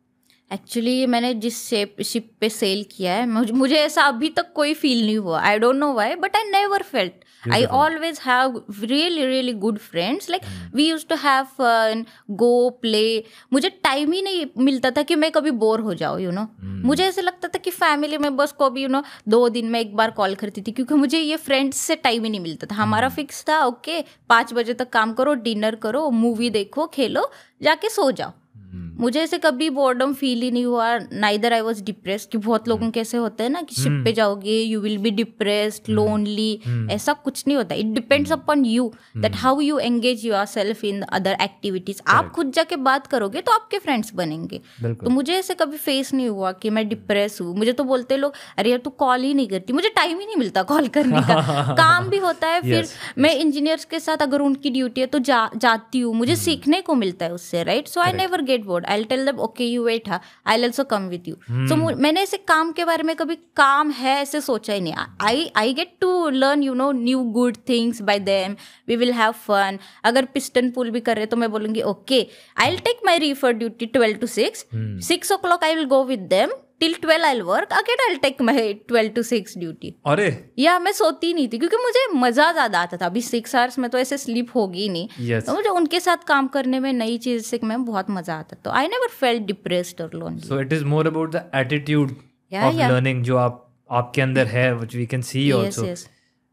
Actually मैंने जिस ship पे cell किया है, मुझे ऐसा अभी तक कोई फील नहीं हुआ. I don't know why, but I never felt. I always have really really good friends. Like we used to have fun, go play. मुझे टाइम ही नहीं मिलता था कि मैं कभी बोर हो जाऊँ, यू नो. मुझे ऐसे लगता था कि फैमिली मेंबर्स को भी यू नो 2 दिन में एक बार कॉल करती थी, क्योंकि मुझे ये फ्रेंड्स से टाइम ही नहीं मिलता था. हमारा फिक्स था, ओके 5 बजे तक काम करो, डिनर करो, मूवी देखो, खेलो, जाके सो जाओ. मुझे ऐसे कभी बोर्डम फील ही नहीं हुआ. नाइदर आई वाज डिप्रेस्ड, कि बहुत लोगों के ऐसे होते हैं ना कि शिप पे जाओगे you will be depressed, lonely. ऐसा कुछ नहीं होता. It depends upon you that how you engage yourself in other activities. आप खुद जाके बात करोगे तो आपके फ्रेंड्स बनेंगे. तो मुझे ऐसे कभी फेस नहीं हुआ कि मैं डिप्रेस हूँ. मुझे तो बोलते लोग, अरे यार तू कॉल ही नहीं करती. मुझे टाइम ही नहीं मिलता कॉल करने का. काम भी होता है. फिर मैं इंजीनियर्स के साथ अगर उनकी ड्यूटी है तो जाती हूँ. मुझे सीखने को मिलता है उससे, right. So I never get bored. I'll tell them okay you wait, I'll also come with you. So मैंने ऐसे काम के बारे में कभी काम है ऐसे सोचा ही नहीं. I get to learn you know new good things by them. We will have fun. अगर पिस्टन पुल भी कर रहे तो मैं बोलूँगी okay I'll take my reefer duty 12 to 6. 6 o'clock I will go with them. Till 12 I'll work. Again I'll take my 12 to 6 duty. अरे या मैं सोती नहीं थी क्योंकि मुझे मज़ा ज़्यादा आता था. अभी 6 hours में तो ऐसे स्लीप होगी नहीं. तो मुझे उनके साथ काम करने में, नई चीज़ सीखने में बहुत मज़ा आता. तो आई नेवर फेल्ट डिप्रेस्ड और lonely. So it is more about the attitude of learning जो आपके अंदर है, which we can see also.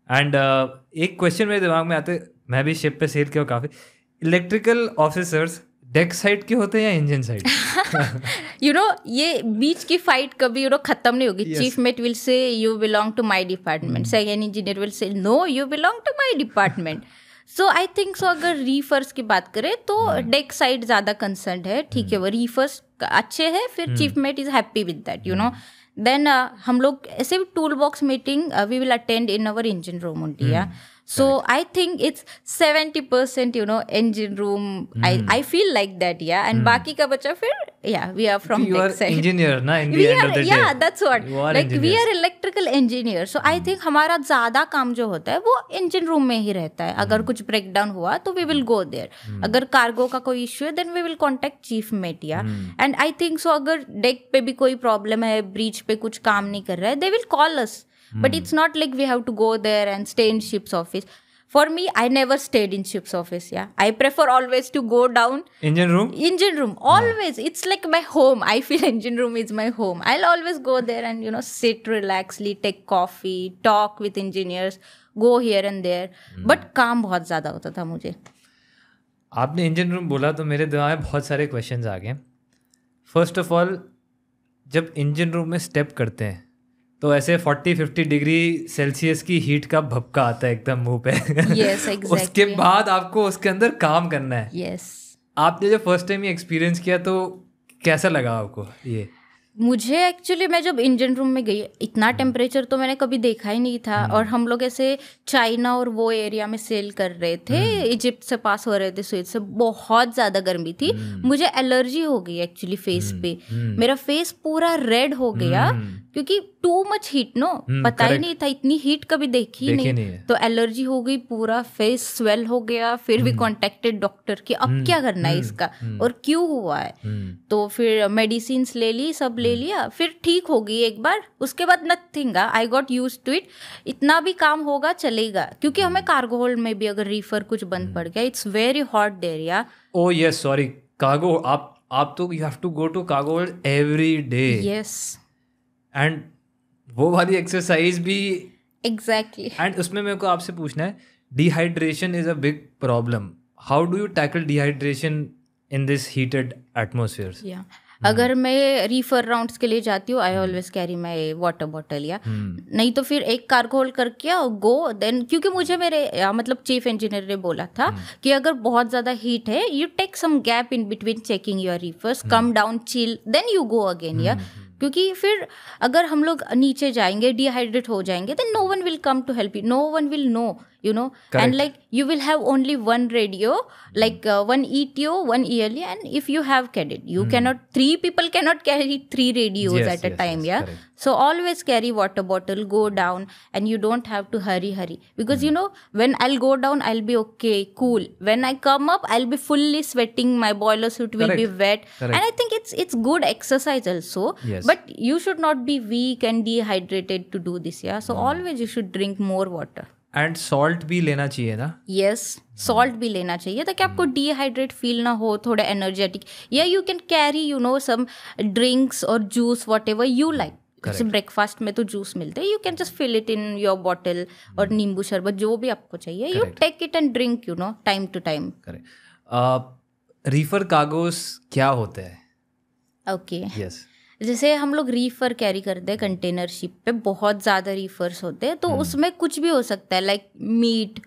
And एक क्वेश्चन मेरे दिमाग में आते, मैं भी शिप पे सेल किया काफ़ी. इलेक्ट्रिकल ऑफिसर्स डेक साइड के होते हैं या इंजन साइड? यू नो ये बीच की फाइट कभी यू नो खत्म नहीं होगी. Chief mate will say you belong to my department, second engineer will say no you belong to my department. So I think so अगर रीफर्स की बात करें तो डेक साइड ज़्यादा कंसर्न है. ठीक है, वो रीफर्स अच्छे हैं, फिर chief mate is happy with that you know. Then हम लोग ऐसे भी tool box meeting we will attend in our engine room only. Yeah so I think it's 70% you know engine room. I feel like that. Yeah, and बाकी का बच्चा फिर we are from tech side. engineer na in the end of the day. That's what like we are electrical engineers. So I think हमारा ज़्यादा काम जो होता है वो इंजन रूम में ही रहता है. अगर कुछ ब्रेक डाउन हुआ तो we will go there. अगर कार्गो का कोई इश्यू है then we will contact chief mate. And I think so अगर डेक पे भी कोई प्रॉब्लम है, ब्रीच पे कुछ काम नहीं कर रहा है, they will call us. But it's not like we have to go there and stay in ship's office. For me, I never stayed in ship's office. Yeah, I prefer always to go down. Engine room? Engine room, always. It's like my home. I feel engine room is my home. I'll always go there and, you know, sit relaxedly, take coffee, talk with engineers, go here and there. But काम बहुत ज़्यादा होता था मुझे. आपने engine room बोला तो मेरे दिमाग में बहुत सारे क्वेश्चंस आ गए. फर्स्ट ऑफ ऑल, जब इंजन रूम में स्टेप करते हैं तो ऐसे 40-50 डिग्री सेल्सियस की हीट का भपका आता है एकदम मुंह पे. Yes, exactly. उसके बाद आपको उसके अंदर काम करना है. Yes. आपने जब फर्स्ट टाइम ये एक्सपीरियंस किया तो कैसा लगा आपको ये? मुझे एक्चुअली, मैं जब इंजन रूम में गई, इतना टेम्परेचर तो मैंने कभी देखा ही नहीं था. और हम लोग ऐसे चाइना और वो एरिया में सेल कर रहे थे, इजिप्ट से पास हो रहे थे, स्विच से. बहुत ज़्यादा गर्मी थी. मुझे एलर्जी हो गई एक्चुअली फेस पे. मेरा फेस पूरा रेड हो गया क्योंकि टू मच हीट. नो, पता ही नहीं था, इतनी हीट कभी देखी नहीं. तो एलर्जी हो गई, पूरा फेस स्वेल हो गया. फिर भी कॉन्टेक्टेड डॉक्टर कि अब क्या करना है इसका और क्यों हुआ है. तो फिर मेडिसिन ले ली, सब ले लिया, फिर ठीक हो गई एक बार. उसके बाद nothing, I got use to it. इतना भी काम होगा चलेगा, क्योंकि हमें कार्गो होल्ड में भी अगर रीफर कुछ बंद पड़ गया, इट्स वेरी हॉट देयर. या ओह यस, सॉरी, कार्गो, आप तो you have to go to cargo hold every day. Yes. And वो वाली एक्सरसाइज भी एग्जैक्टली. एंड उसमें मेरे को आपसे पूछना है, dehydration is a big problem. How do you tackle dehydration in this heated atmosphere? या अगर मैं रीफर राउंड्स के लिए जाती हूँ, I always carry my water bottle. या नहीं तो फिर एक कार्गो होल्ड करके गो देन, क्योंकि मुझे मेरे मतलब चीफ इंजीनियर ने बोला था कि अगर बहुत ज़्यादा हीट है, you take some gap in between checking your reefers, come down, chill, then you go again. या क्योंकि फिर अगर हम लोग नीचे जाएंगे, डिहाइड्रेट हो जाएंगे, then no one will come to help you, no one will know, you know. Correct. And like you will have only one radio, like one ETO, one yearly, and if you have cadet, you cannot, 3 people cannot carry 3 radios at a time. Yeah, correct. So always carry water bottle, go down, and you don't have to hurry because you know, when I'll go down, I'll be okay, cool. When I come up, I'll be fully sweating, my boiler suit will be wet. Correct. And I think it's good exercise also. Yes. But you should not be weak and dehydrated to do this. Yeah, so always you should drink more water. And salt भी लेना चाहिए ना? Yes, salt भी लेना चाहिए ताकि आपको dehydrate feel ना हो, थोड़ा energetic. Yeah you can carry, you know, some drinks और juice, whatever you like. जैसे ब्रेकफास्ट में तो जूस मिलते हैं, you can just fill it in your bottle, और नींबू शरबत जो भी आपको चाहिए, you take it and drink, you know, time to time. Reefer cargos क्या होते हैं? Okay, yes. जैसे हम लोग रीफर कैरी करते हैं कंटेनर शिप पे, बहुत ज़्यादा रीफर्स होते हैं, तो उसमें कुछ भी हो सकता है, लाइक मीट,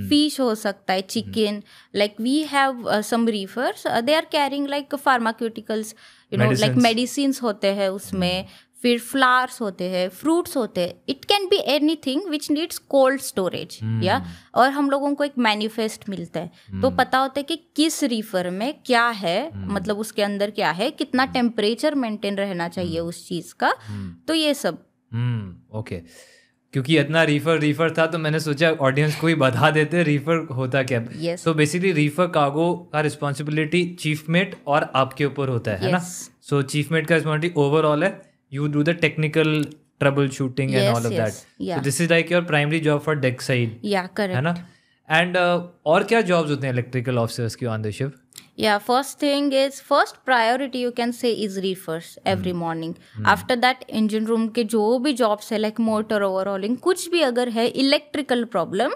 फिश हो सकता है, chicken. Like we have some reefers, they are carrying like pharmaceuticals, you know, like medicines होते हैं उसमें. फिर फ्लावर्स होते हैं, फ्रूट्स होते हैं. It can be anything which needs cold storage. या और हम लोगों को एक मैनिफेस्ट मिलता है, तो पता होता है कि किस रीफर में क्या है, मतलब उसके अंदर क्या है, कितना टेम्परेचर मेंटेन रहना चाहिए उस चीज़ का. तो ये सब. ओके. क्योंकि इतना रीफर था तो मैंने सोचा ऑडियंस को ही बता देते रीफर होता क्या. तो बेसिकली रीफर कार्गो का रिस्पॉन्सिबिलिटी चीफ मेट और आपके ऊपर होता है ना? सो चीफ मेट का रिस्पॉन्सिबिलिटी ओवरऑल है. You do the technical troubleshooting and all of that. Yeah. So this is like your primary job for deck side. Yeah, correct. है ना? And और क्या jobs होते हैं electrical officers की on the ship? Yeah, first thing is, first priority you can say is reefers every morning. After that engine room के जो भी jobs है, like motor overhauling, कुछ भी अगर है electrical problem,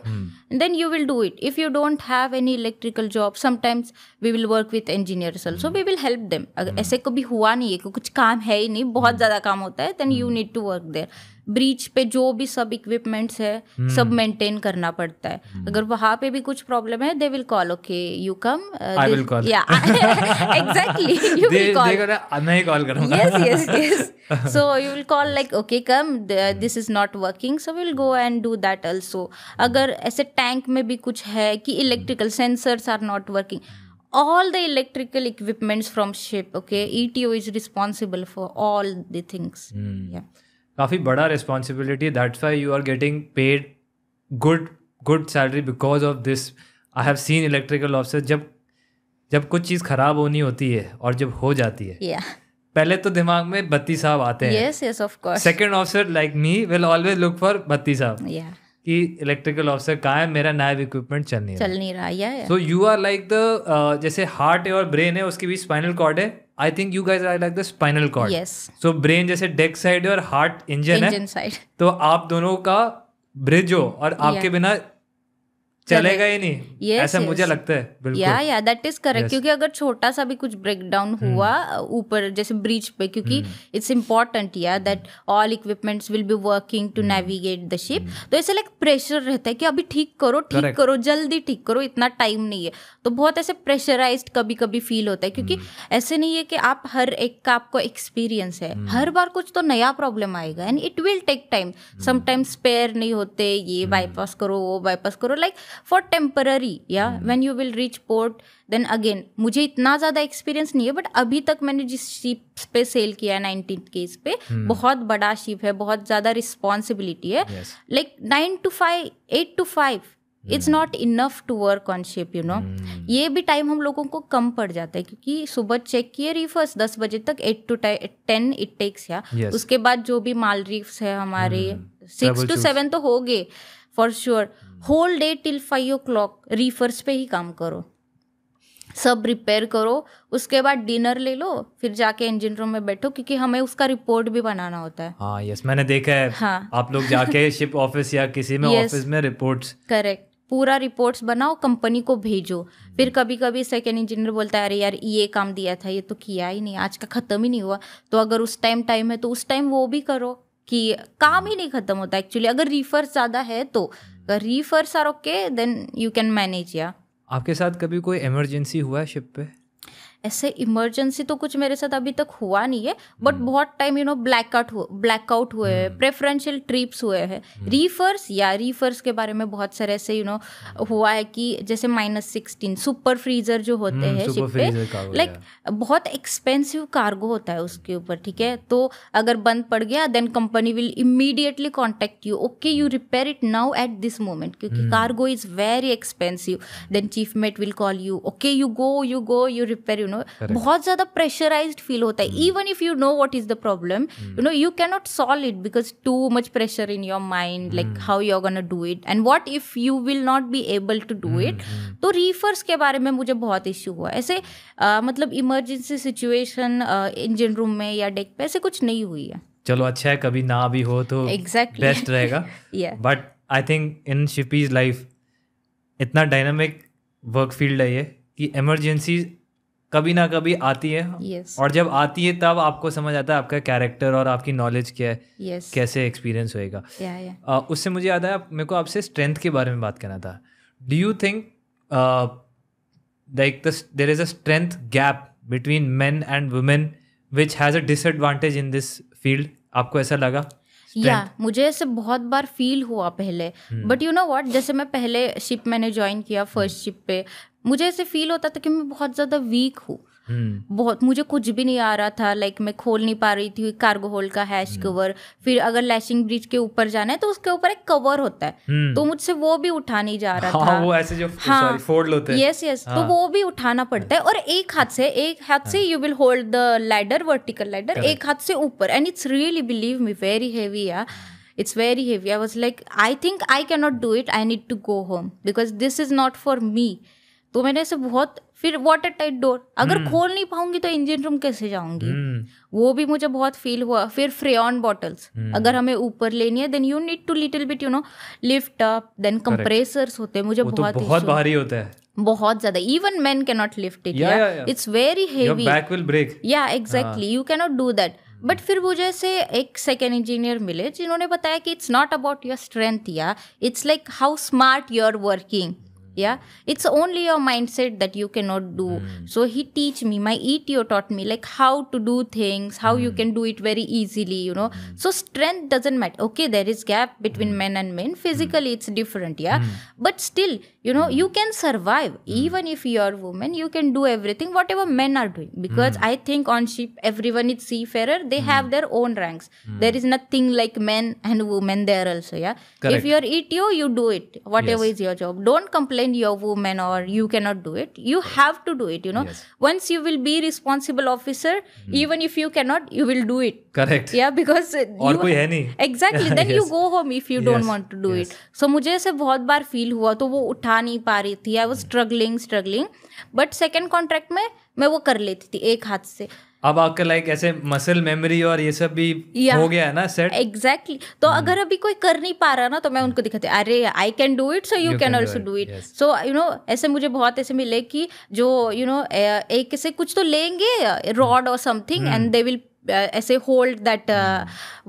then you will do it. If you don't have any electrical job, sometimes we will work with engineers also. We will help them. अगर ऐसे कभी हुआ नहीं है कि कुछ काम है ही नहीं, बहुत ज़्यादा काम होता है, then you need to work there. Breach पे जो भी सब इक्विपमेंट्स है, सब मेंटेन करना पड़ता है. अगर वहाँ पे भी कुछ प्रॉब्लम है, they will call, okay you come, I will call. Yeah exactly, you will call. मैं ही कॉल करूँगा. Yes. So you will call like, okay come, this is not working, so will go and do that also. अगर ऐसे tank में भी कुछ है कि electrical sensors are not working, all the electrical equipments from ship, okay, ETO is responsible for all the things. Yeah. काफ़ी बड़ा responsibility. That's why you are getting paid good salary because of this. I have seen electrical officer जब कुछ चीज़ खराब होनी होती है और जब हो जाती है, पहले तो दिमाग में बत्ती साहब आते हैं. Yes, of course. Second officer like me will always look for बत्ती साहब. कि इलेक्ट्रिकल ऑफिसर कहाँ है, मेरा नाव इक्विपमेंट चल नहीं रहा yeah so you are like the जैसे हार्ट और ब्रेन है उसके बीच स्पाइनल कॉर्ड है, I think you guys are like the spinal cord. Yes. So brain जैसे डेक साइड है और हार्ट इंजन है, तो आप दोनों का ब्रिज हो और आपके बिना चलेगा ही नहीं. ऐसा मुझे लगता है. बिल्कुल या दैट इज करेक्ट. क्योंकि अगर छोटा सा भी कुछ ब्रेक डाउन हुआ ऊपर जैसे ब्रिज पे, क्योंकि it's important yeah that all equipments will be working to navigate the ship, तो ऐसे लाइक प्रेशर रहता है कि अभी ठीक करो जल्दी ठीक करो, इतना टाइम नहीं है. तो बहुत ऐसे प्रेशराइज्ड कभी कभी फील होता है, क्योंकि ऐसे नहीं है कि आप हर एक का आपको एक्सपीरियंस है, हर बार कुछ तो नया प्रॉब्लम आएगा and it will take time. Sometimes spare नहीं होते, ये बाईपास करो वो बाईपास करो, like for temporary yeah when you will reach port. Then again मुझे इतना ज़्यादा एक्सपीरियंस नहीं है, बट अभी तक मैंने जिस शिप पे सेल किया है 19 केस पे, बहुत बड़ा शिप है, बहुत ज़्यादा रिस्पॉन्सिबिलिटी है. Like 9 to 5, 8 to 5 it's not enough to work on ship, you know. ये भी टाइम हम लोगों को कम पड़ जाता है, क्योंकि सुबह चेक किए रीफर्स 10 बजे तक, 8 to 10 इट टेक्स या उसके बाद जो भी माल रीफ्स है हमारे 6 to 7 तो हो गए for sure. Whole day till 5 o'clock reefers पे ही काम करो, सब रिपेयर करो, उसके बाद डिनर ले लो, फिर जाके इंजन रूम में बैठो, क्योंकि हमें उसका रिपोर्ट भी बनाना होता है. हाँ यस, मैंने देखा है. हाँ. आप लोग जाके शिप ऑफिस या किसी में ऑफिस में रिपोर्ट्स. करेक्ट. पूरा रिपोर्ट्स बनाओ, कंपनी को भेजो. फिर कभी कभी सेकेंड इंजीनियर बोलता है अरे यार ये काम दिया था, ये तो किया ही नहीं, आज का ख़त्म ही नहीं हुआ. तो अगर उस टाइम है तो उस टाइम वो भी करो, कि काम ही नहीं ख़त्म होता एक्चुअली. अगर रीफर्स ज़्यादा है तो, अगर reefers are okay then you can manage. या आपके साथ कभी कोई इमरजेंसी हुआ है शिप पे? ऐसे इमरजेंसी तो कुछ मेरे साथ अभी तक हुआ नहीं है, बट बहुत टाइम यू नो ब्लैकआउट हुए हैं, प्रेफरेंशियल ट्रिप्स हुए हैं. रीफर्स के बारे में बहुत सारे ऐसे यू नो हुआ है कि जैसे -16 सुपर फ्रीजर जो होते हैं शिप पे, लाइक बहुत एक्सपेंसिव कार्गो होता है उसके ऊपर, ठीक है. तो अगर बंद पड़ गया then company will immediately contact you, okay you repair it now at this moment, क्योंकि cargo is very expensive. Then chief mate will call you, okay you go you repair. बहुत ज्यादा प्रेशराइज्ड फील होता है. Even if you know what is the problem, you know you can not solve it because too much pressure in your mind, like how you are gonna do it and what if you will not be able to do it. तो reefers के बारे में मुझे बहुत issue हुआ. ऐसे मतलब emergency situation engine room में या डेक पे ऐसे कुछ नहीं हुई है. चलो अच्छा है, कभी ना भी हो तो एग्जैक्टली बेस्ट रहेगा. But I think in ship's life इतना डायनामिक वर्क फील्ड है ये कि इमरजेंसी कभी ना कभी आती है. और जब आती है तब आपको समझ आता है आपका कैरेक्टर और आपकी नॉलेज क्या है, कैसे एक्सपीरियंस होएगा. उससे मुझे याद आया, मेरे को आपसे स्ट्रेंथ के बारे में बात करना था. Do you think like there is a strength gap between men and women which has a disadvantage in this field? आपको ऐसा लगा? मुझे ऐसे बहुत बार फील हुआ पहले, बट यू नो व्हाट, जैसे मैं पहले शिप मैंने ज्वाइन किया फर्स्ट शिप पे, मुझे ऐसे फील होता था कि मैं बहुत ज़्यादा वीक हूँ. बहुत मुझे कुछ भी नहीं आ रहा था, लाइक मैं खोल नहीं पा रही थी कार्गो होल्ड का हैश कवर. फिर अगर लैशिंग ब्रिज के ऊपर जाना है तो उसके ऊपर एक कवर होता है, तो मुझसे वो भी उठा नहीं जा रहा था. वो ऐसे जो फोल्ड होते हैं. यस तो वो भी उठाना पड़ता है. और एक हाथ से you will hold the ladder, vertical ladder, एक हाथ से ऊपर. And it's really, believe me, very heavy. It's very heavy. I was like, I think I cannot do it. I need to go home because this is not for me. तो मैंने ऐसे बहुत, फिर water tight door, अगर खोल नहीं पाऊंगी तो इंजन रूम कैसे जाऊंगी, वो भी मुझे बहुत फील हुआ. फिर फ्रेऑन बॉटल्स अगर हमें ऊपर लेनी है then you need to little bit you know lift up. Then compressors होते हैं, मुझे बहुत भारी होता है, बहुत ज्यादा. Even men can not lift it. It's very heavy. Your back will break. Yeah exactly, you can not do that. But फिर मुझे से एक सेकेंड इंजीनियर मिले जिन्होंने बताया कि it's not about your strength, yeah it's like how smart you are working. It's only your mindset that you cannot do. So he teach me, my ETO taught me like how to do things, how you can do it very easily, you know. So strength doesn't matter. Okay, there is gap between men and men. Physically it's different, but still, you know, you can survive. Even if you are woman, you can do everything whatever men are doing, because I think on ship everyone is seafarer, they have their own ranks. There is nothing like men and women there also. Correct. If you are ETO, you do it, whatever is your job. Don't complain mean you're woman or you cannot do it. You have to do it, you know. Yes. Once you will be responsible officer, even if you cannot, you will do it. Correct. Yeah, because और कोई है नहीं. Exactly. Then you Yes. go home if you don't want to do it. So मुझे ऐसे बहुत बार feel हुआ, तो वो उठा नहीं पा रही थी. I was struggling. But second contract में मैं वो कर लेती थी एक हाथ से. अब आपका लाइक ऐसे मसल मेमोरी और ये सब भी हो गया है ना सेट. एग्जैक्टली. तो अगर अभी कोई कर नहीं पा रहा ना, तो मैं उनको दिखाती, अरे I can do it, so you can also do it. So you know, ऐसे मुझे बहुत ऐसे मिले कि जो यू नो एक से कुछ तो लेंगे रॉड और समथिंग, एंड दे विल ऐसे hold that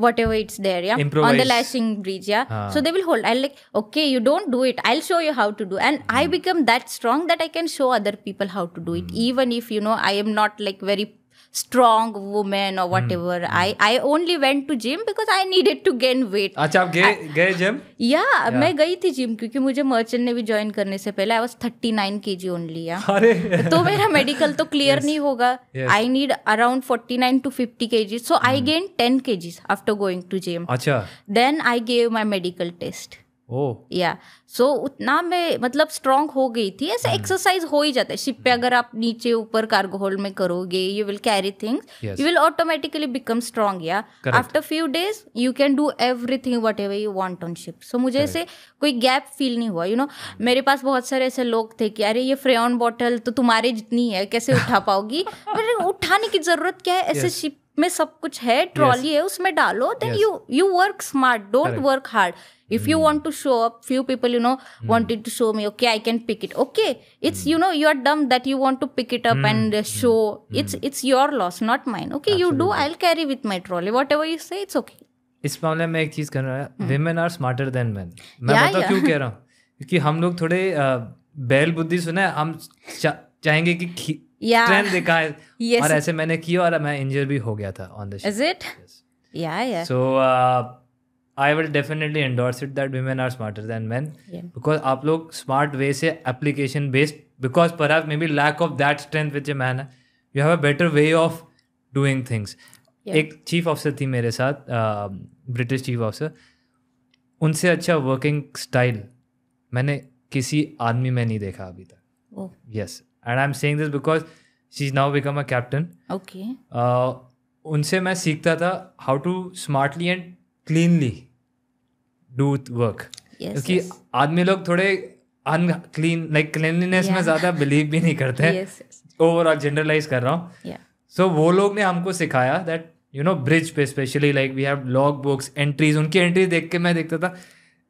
whatever it's there, yeah, on the lashing bridge, yeah. So they will hold. I'll like, okay, you don't do it, I'll show you how to do. And I become that strong that I can show other people how to do it, even if you know I am not like very strong woman or whatever. I only went to gym because I needed to gain weight. अच्छा, आप गए gym? Yeah, मैं गई थी gym क्योंकि मुझे merchant navy join करने से पहले I was 39 kg only, yeah. अरे तो मेरा मेडिकल तो क्लियर नहीं होगा. I need around 49 to 50 kg. So I gained 10 kgs after going to gym. अच्छा. Then I gave my medical test. या सो उतना मैं मतलब स्ट्रांग हो गई थी. ऐसे एक्सरसाइज हो ही जाता है शिप पे. अगर आप नीचे ऊपर कार्गो होल्ड में करोगे, you will carry things, you will automatically become strong. Yeah after few days you can do everything whatever you want on ship. So मुझे ऐसे कोई गैप फील नहीं हुआ. यू नो, मेरे पास बहुत सारे ऐसे लोग थे कि अरे ये फ्रेऑन बॉटल तो तुम्हारे जितनी है, कैसे उठा पाओगी. उठाने की जरूरत क्या है, ऐसे शिप में सब कुछ है, ट्रॉली है, उसमें डालो. Then you work smart, don't work hard. If you want to show up, few people, you know, wanted to show me, okay, I can pick it. Okay, it's, you know, you are dumb that you want to pick it up and show. It's your loss, not mine. Okay, you do, I'll carry with my trolley. Whatever you say, it's okay. इस मामले में एक चीज करना है, women are smarter than men. मैं बताऊँ क्यों कह रहा हूँ, क्योंकि हम लोग थोड़े बैल बुद्धि सुने, हम चाहेंगे कि ट्रेंड दिखाए. और ऐसे मैंने किया और मैं इंजर भी हो गया था on the ship. Is it? Yeah. So I will definitely endorse it that women are smarter than men, because आप लोग smart way से application based, because perhaps maybe lack of that strength which a man has, you have a better way of doing things. एक chief officer थी मेरे साथ, British chief officer, उनसे अच्छा working style मैंने किसी आदमी में नहीं देखा अभी तक. Yes, and I am saying this because she is now become a captain. Okay. उनसे मैं सीखता था how to smartly and cleanly do work, क्योंकि आदमी लोग थोड़े अनक्लीन, लाइक क्लीनलीनेस में ज़्यादा बिलीव भी नहीं करते हैं. ओवरऑल जनरलाइज कर रहा हूँ. सो वो लोग ने हमको सिखाया दैट यू नो ब्रिज पे specially, like we have log books, entries. उनकी एंट्रीज देख के मैं देखता था,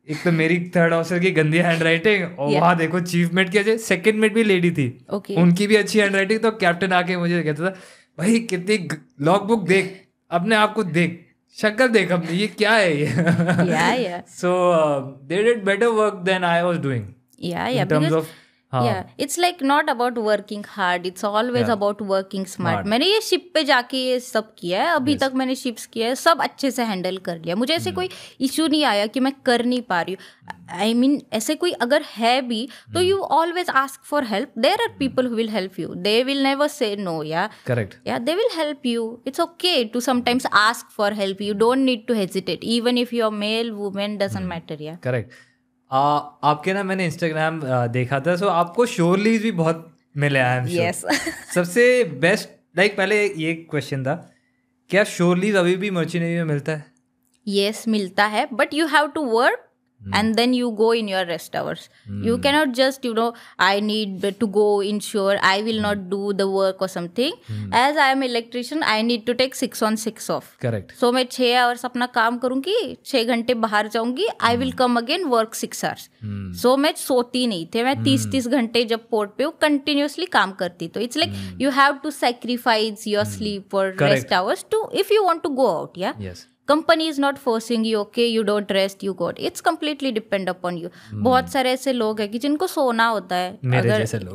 एक तो मेरी थर्ड ऑफिसर की गंदी हैंड राइटिंग, और वहाँ देखो चीफ मेट की, सेकंड मेट भी लेडी थी, उनकी भी अच्छी हैंड राइटिंग. तो कैप्टन आके मुझे कहता था, भाई कितनी लॉग बुक देख, अपने आप को देख, शक्ल देख अपनी, ये क्या है ये. So they did better work than I was doing in terms of it's like not about working hard, it's always about working smart. मैंने ये शिप पे जाके ये सब किया है, अभी तक मैंने शिप्स किया है, सब अच्छे से हैंडल कर लिया. मुझे ऐसे कोई इशू नहीं आया कि मैं कर नहीं पा रही हूँ. आई मीन ऐसे कोई अगर है भी तो you always ask for help. There are people who will help you, they will never say no. Yeah correct. Yeah they will help you. It's okay to sometimes ask for help. You don't need to hesitate, even if you are male women, doesn't matter. Yeah correct. आपके ना मैंने Instagram देखा था, सो आपको शोरलीज भी बहुत मिले हैं. yes. सबसे बेस्ट, लाइक पहले ये क्वेश्चन था, क्या शोरलीज अभी भी मर्चेंट नेवी में मिलता है? yes, मिलता है, but you have to work and then you go in your rest hours. You cannot just, you know, I need to go inshore, I will not do the work or something. As I am electrician, I need to take 6 on 6 off. Correct. So मैं 6 hours अपना काम करूँगी, 6 घंटे बाहर जाऊँगी, I will come again work 6 hours. So मैं सोती नहीं थी, मैं 30 घंटे जब पोर्ट पे हूँ कंटिन्यूसली काम करती. तो it's like you have to sacrifice your sleep or rest hours to, if you want to go out. Yeah. Yes. Company is not forcing you, okay you don't rest, you got. It's completely depend upon you. बहुत सारे ऐसे लोग हैं कि जिनको सोना होता है, मेरे जैसे लोग.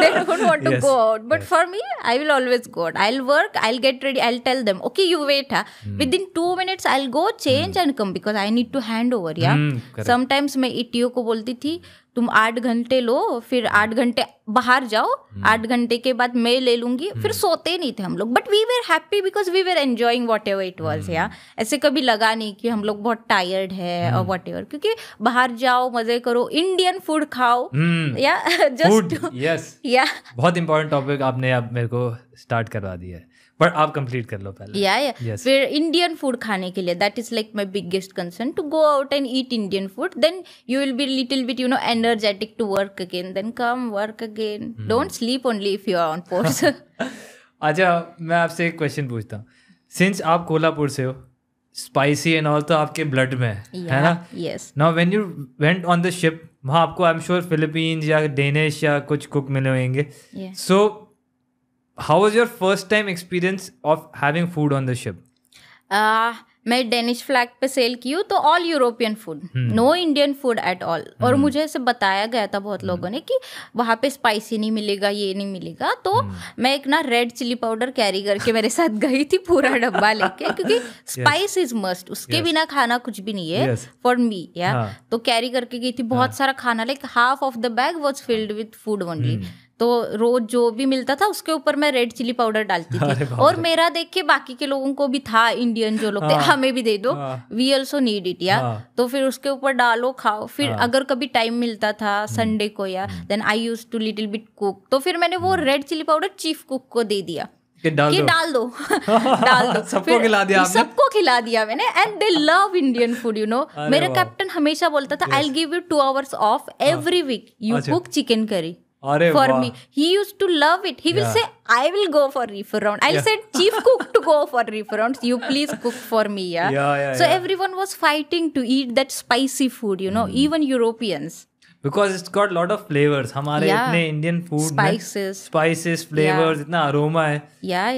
they don't want to go out, but for me I will always go out. I'll work, I'll get ready, I'll tell them, okay you wait, within 2 minutes I'll go change and come, because I need to hand over. Yeah. Sometimes मैं ETO को बोलती थी, तुम 8 घंटे लो, फिर 8 घंटे बाहर जाओ, 8 घंटे के बाद मैं ले लूंगी, फिर सोते नहीं थे हम लोग, but we were happy because we were enjoying whatever it was. Yeah ऐसे कभी लगा नहीं कि हम लोग बहुत टायर्ड है और वॉट एवर, क्योंकि बाहर जाओ, मजे करो, इंडियन फूड खाओ, या जस्ट यस, या बहुत इंपॉर्टेंट टॉपिक आपने अब मेरे को स्टार्ट करवा दिया है, पर आप कंप्लीट कर लो पहले। Yes. फिर इंडियन फूड खाने के लिए, that is like my biggest concern, to go out and eat Indian food, then you will be little bit energetic to work again, then come work again, don't sleep only if you are on ports. अच्छा, मैं आपसे एक question पूछता हूँ, since आप कोल्हापुर से हो, spicy and all तो आपके ब्लड में है ना? Yes. Now when you went on the ship, वहाँ आपको आई एम श्योर फिलीपींस या डेनिश या कुछ कुक मिले होंगे, सो how was your first time experience of having food on the ship? मैं डेनिश फ्लैग पे सेल की हूँ, तो all European food, no Indian food at all. और मुझे ऐसे बताया गया था बहुत लोगों ने कि वहाँ पे स्पाइसी नहीं मिलेगा, ये नहीं मिलेगा, तो मैं एक ना रेड चिली पाउडर कैरी करके मेरे साथ गई थी, पूरा डब्बा लेके, क्योंकि स्पाइस इज मस्ट, उसके बिना खाना कुछ भी नहीं है फॉर मी। या तो कैरी करके गई थी बहुत सारा खाना, like half of the bag was filled with food only. तो रोज जो भी मिलता था उसके ऊपर मैं रेड चिली पाउडर डालती थी, और मेरा देख के बाकी के लोगों को भी था, इंडियन जो लोग थे, हमें भी दे दो, वी ऑल्सो नीड इट। या तो फिर उसके ऊपर डालो, खाओ। फिर अगर कभी टाइम मिलता था संडे को, yeah then I use to little bit cook, तो फिर मैंने वो red chilli powder chief cook को दे दिया कि डाल दो डाल दो। सबको खिला दिया आपने? सबको खिला दिया मैंने, and they love Indian food, मेरा कैप्टन हमेशा बोलता था, I will give you 2 hours of every week, you cook chicken curry for me. He used to love it. He will say, I will go for reefer round. I'll say, chief cook to go for reefer rounds. You please cook for me. So everyone was fighting to eat that spicy food, even Europeans. Because it's got lot of flavors. हमारे इतने Indian food spices, flavors, इतना aroma है,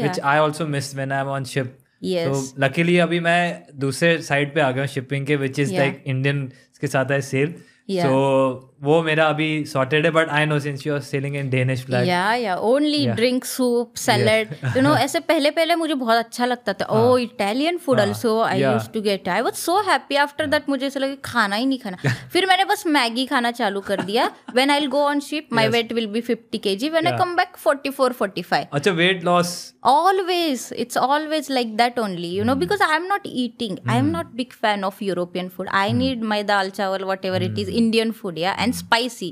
which I also miss when I'm on ship. Yes. So luckily अभी मैं दूसरे side पे आ गया हूँ shipping के, which is like Indian के साथ है sail. So वो मेरा अभी sorted है, but I know since you are sailing in Danish flag. Only drink soup, salad. ऐसे पहले मुझे बहुत अच्छा लगता था. Oh, Italian food also I used to get. I was so happy after that. मुझे ऐसा लगा खाना ही नहीं खाना. फिर मैंने बस मैगी खाना चालू कर दिया. When I'll go on ship, my weight will be 50 kg. When I come back, 44, 45. अच्छा, weight loss. Always, it's always like that only. Because I'm not eating. I'm not big fan of European food. I need my dal chawal, whatever it is, Indian food, and spicy.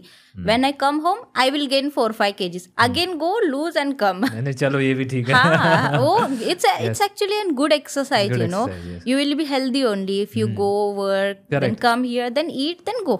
When I come home, I will gain 4-5 kgs. Again go lose and come. नहीं, चलो ये भी ठीक है. It's actually a good exercise, Yes. You will be healthy only if you go work, then come here, then eat, then go.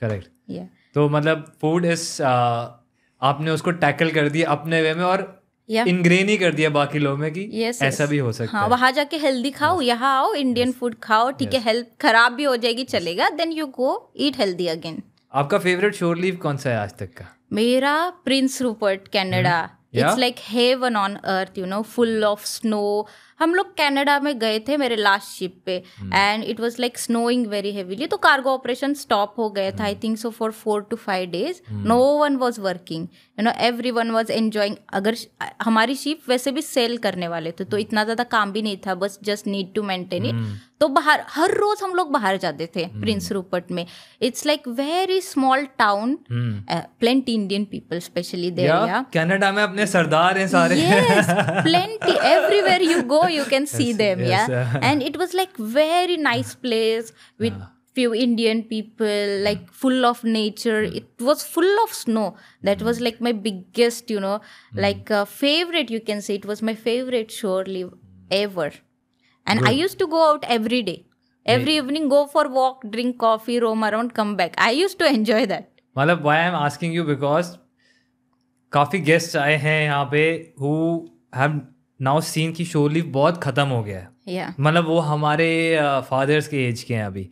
Correct. Yeah. तो मतलब food is आपने उसको टैकल कर दिया अपने वे में, और इनग्रेन ही कर दिया बाकी लोगों में कि ऐसा भी हो सकता है. वहां जाके हेल्दी खाओ, यहाँ आओ इंडियन फूड खाओ, ठीक है, हेल्थ खराब भी हो जाएगी, चलेगा, then you go eat healthy again. आपका फेवरेट शोर लीव कौन सा है आज तक का? मेरा Prince Rupert, Canada. It's like heaven on earth, full of snow. हम लोग कनाडा में गए थे मेरे लास्ट शिप पे, and it was like snowing very heavily. तो कार्गो ऑपरेशन स्टॉप हो गया था, I think so, for 4 to 5 days. No one was working, everyone was enjoying. अगर हमारी शिप वैसे भी सेल करने वाले थे, तो इतना ज़्यादा काम भी नहीं था, बस just need to maintain it. तो बाहर हर रोज हम लोग बाहर जाते थे प्रिंस रूपर्ट में. It's like very small town, plenty Indian people specially there. Canada में अपने सरदार हैं सारे. Yes, plenty. Everywhere you go, you can see them. And it was like very nice place with few Indian people, like full of nature. It was full of snow. That was like my biggest, like favorite, you can say. It was my favorite shore leave ever. And I used to go out every day. Every evening, go for walk, drink coffee, roam around, come back. I used to enjoy that. मतलब why I'm asking you, because काफ़ी guest आए हैं यहाँ पे who have now seen कि शोर leave बहुत ख़त्म हो गया है. मतलब वो हमारे फादर्स के एज के हैं अभी.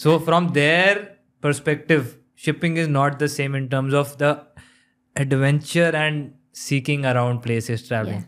So from their perspective, shipping is not the same in terms of the adventure and seeking around places, traveling.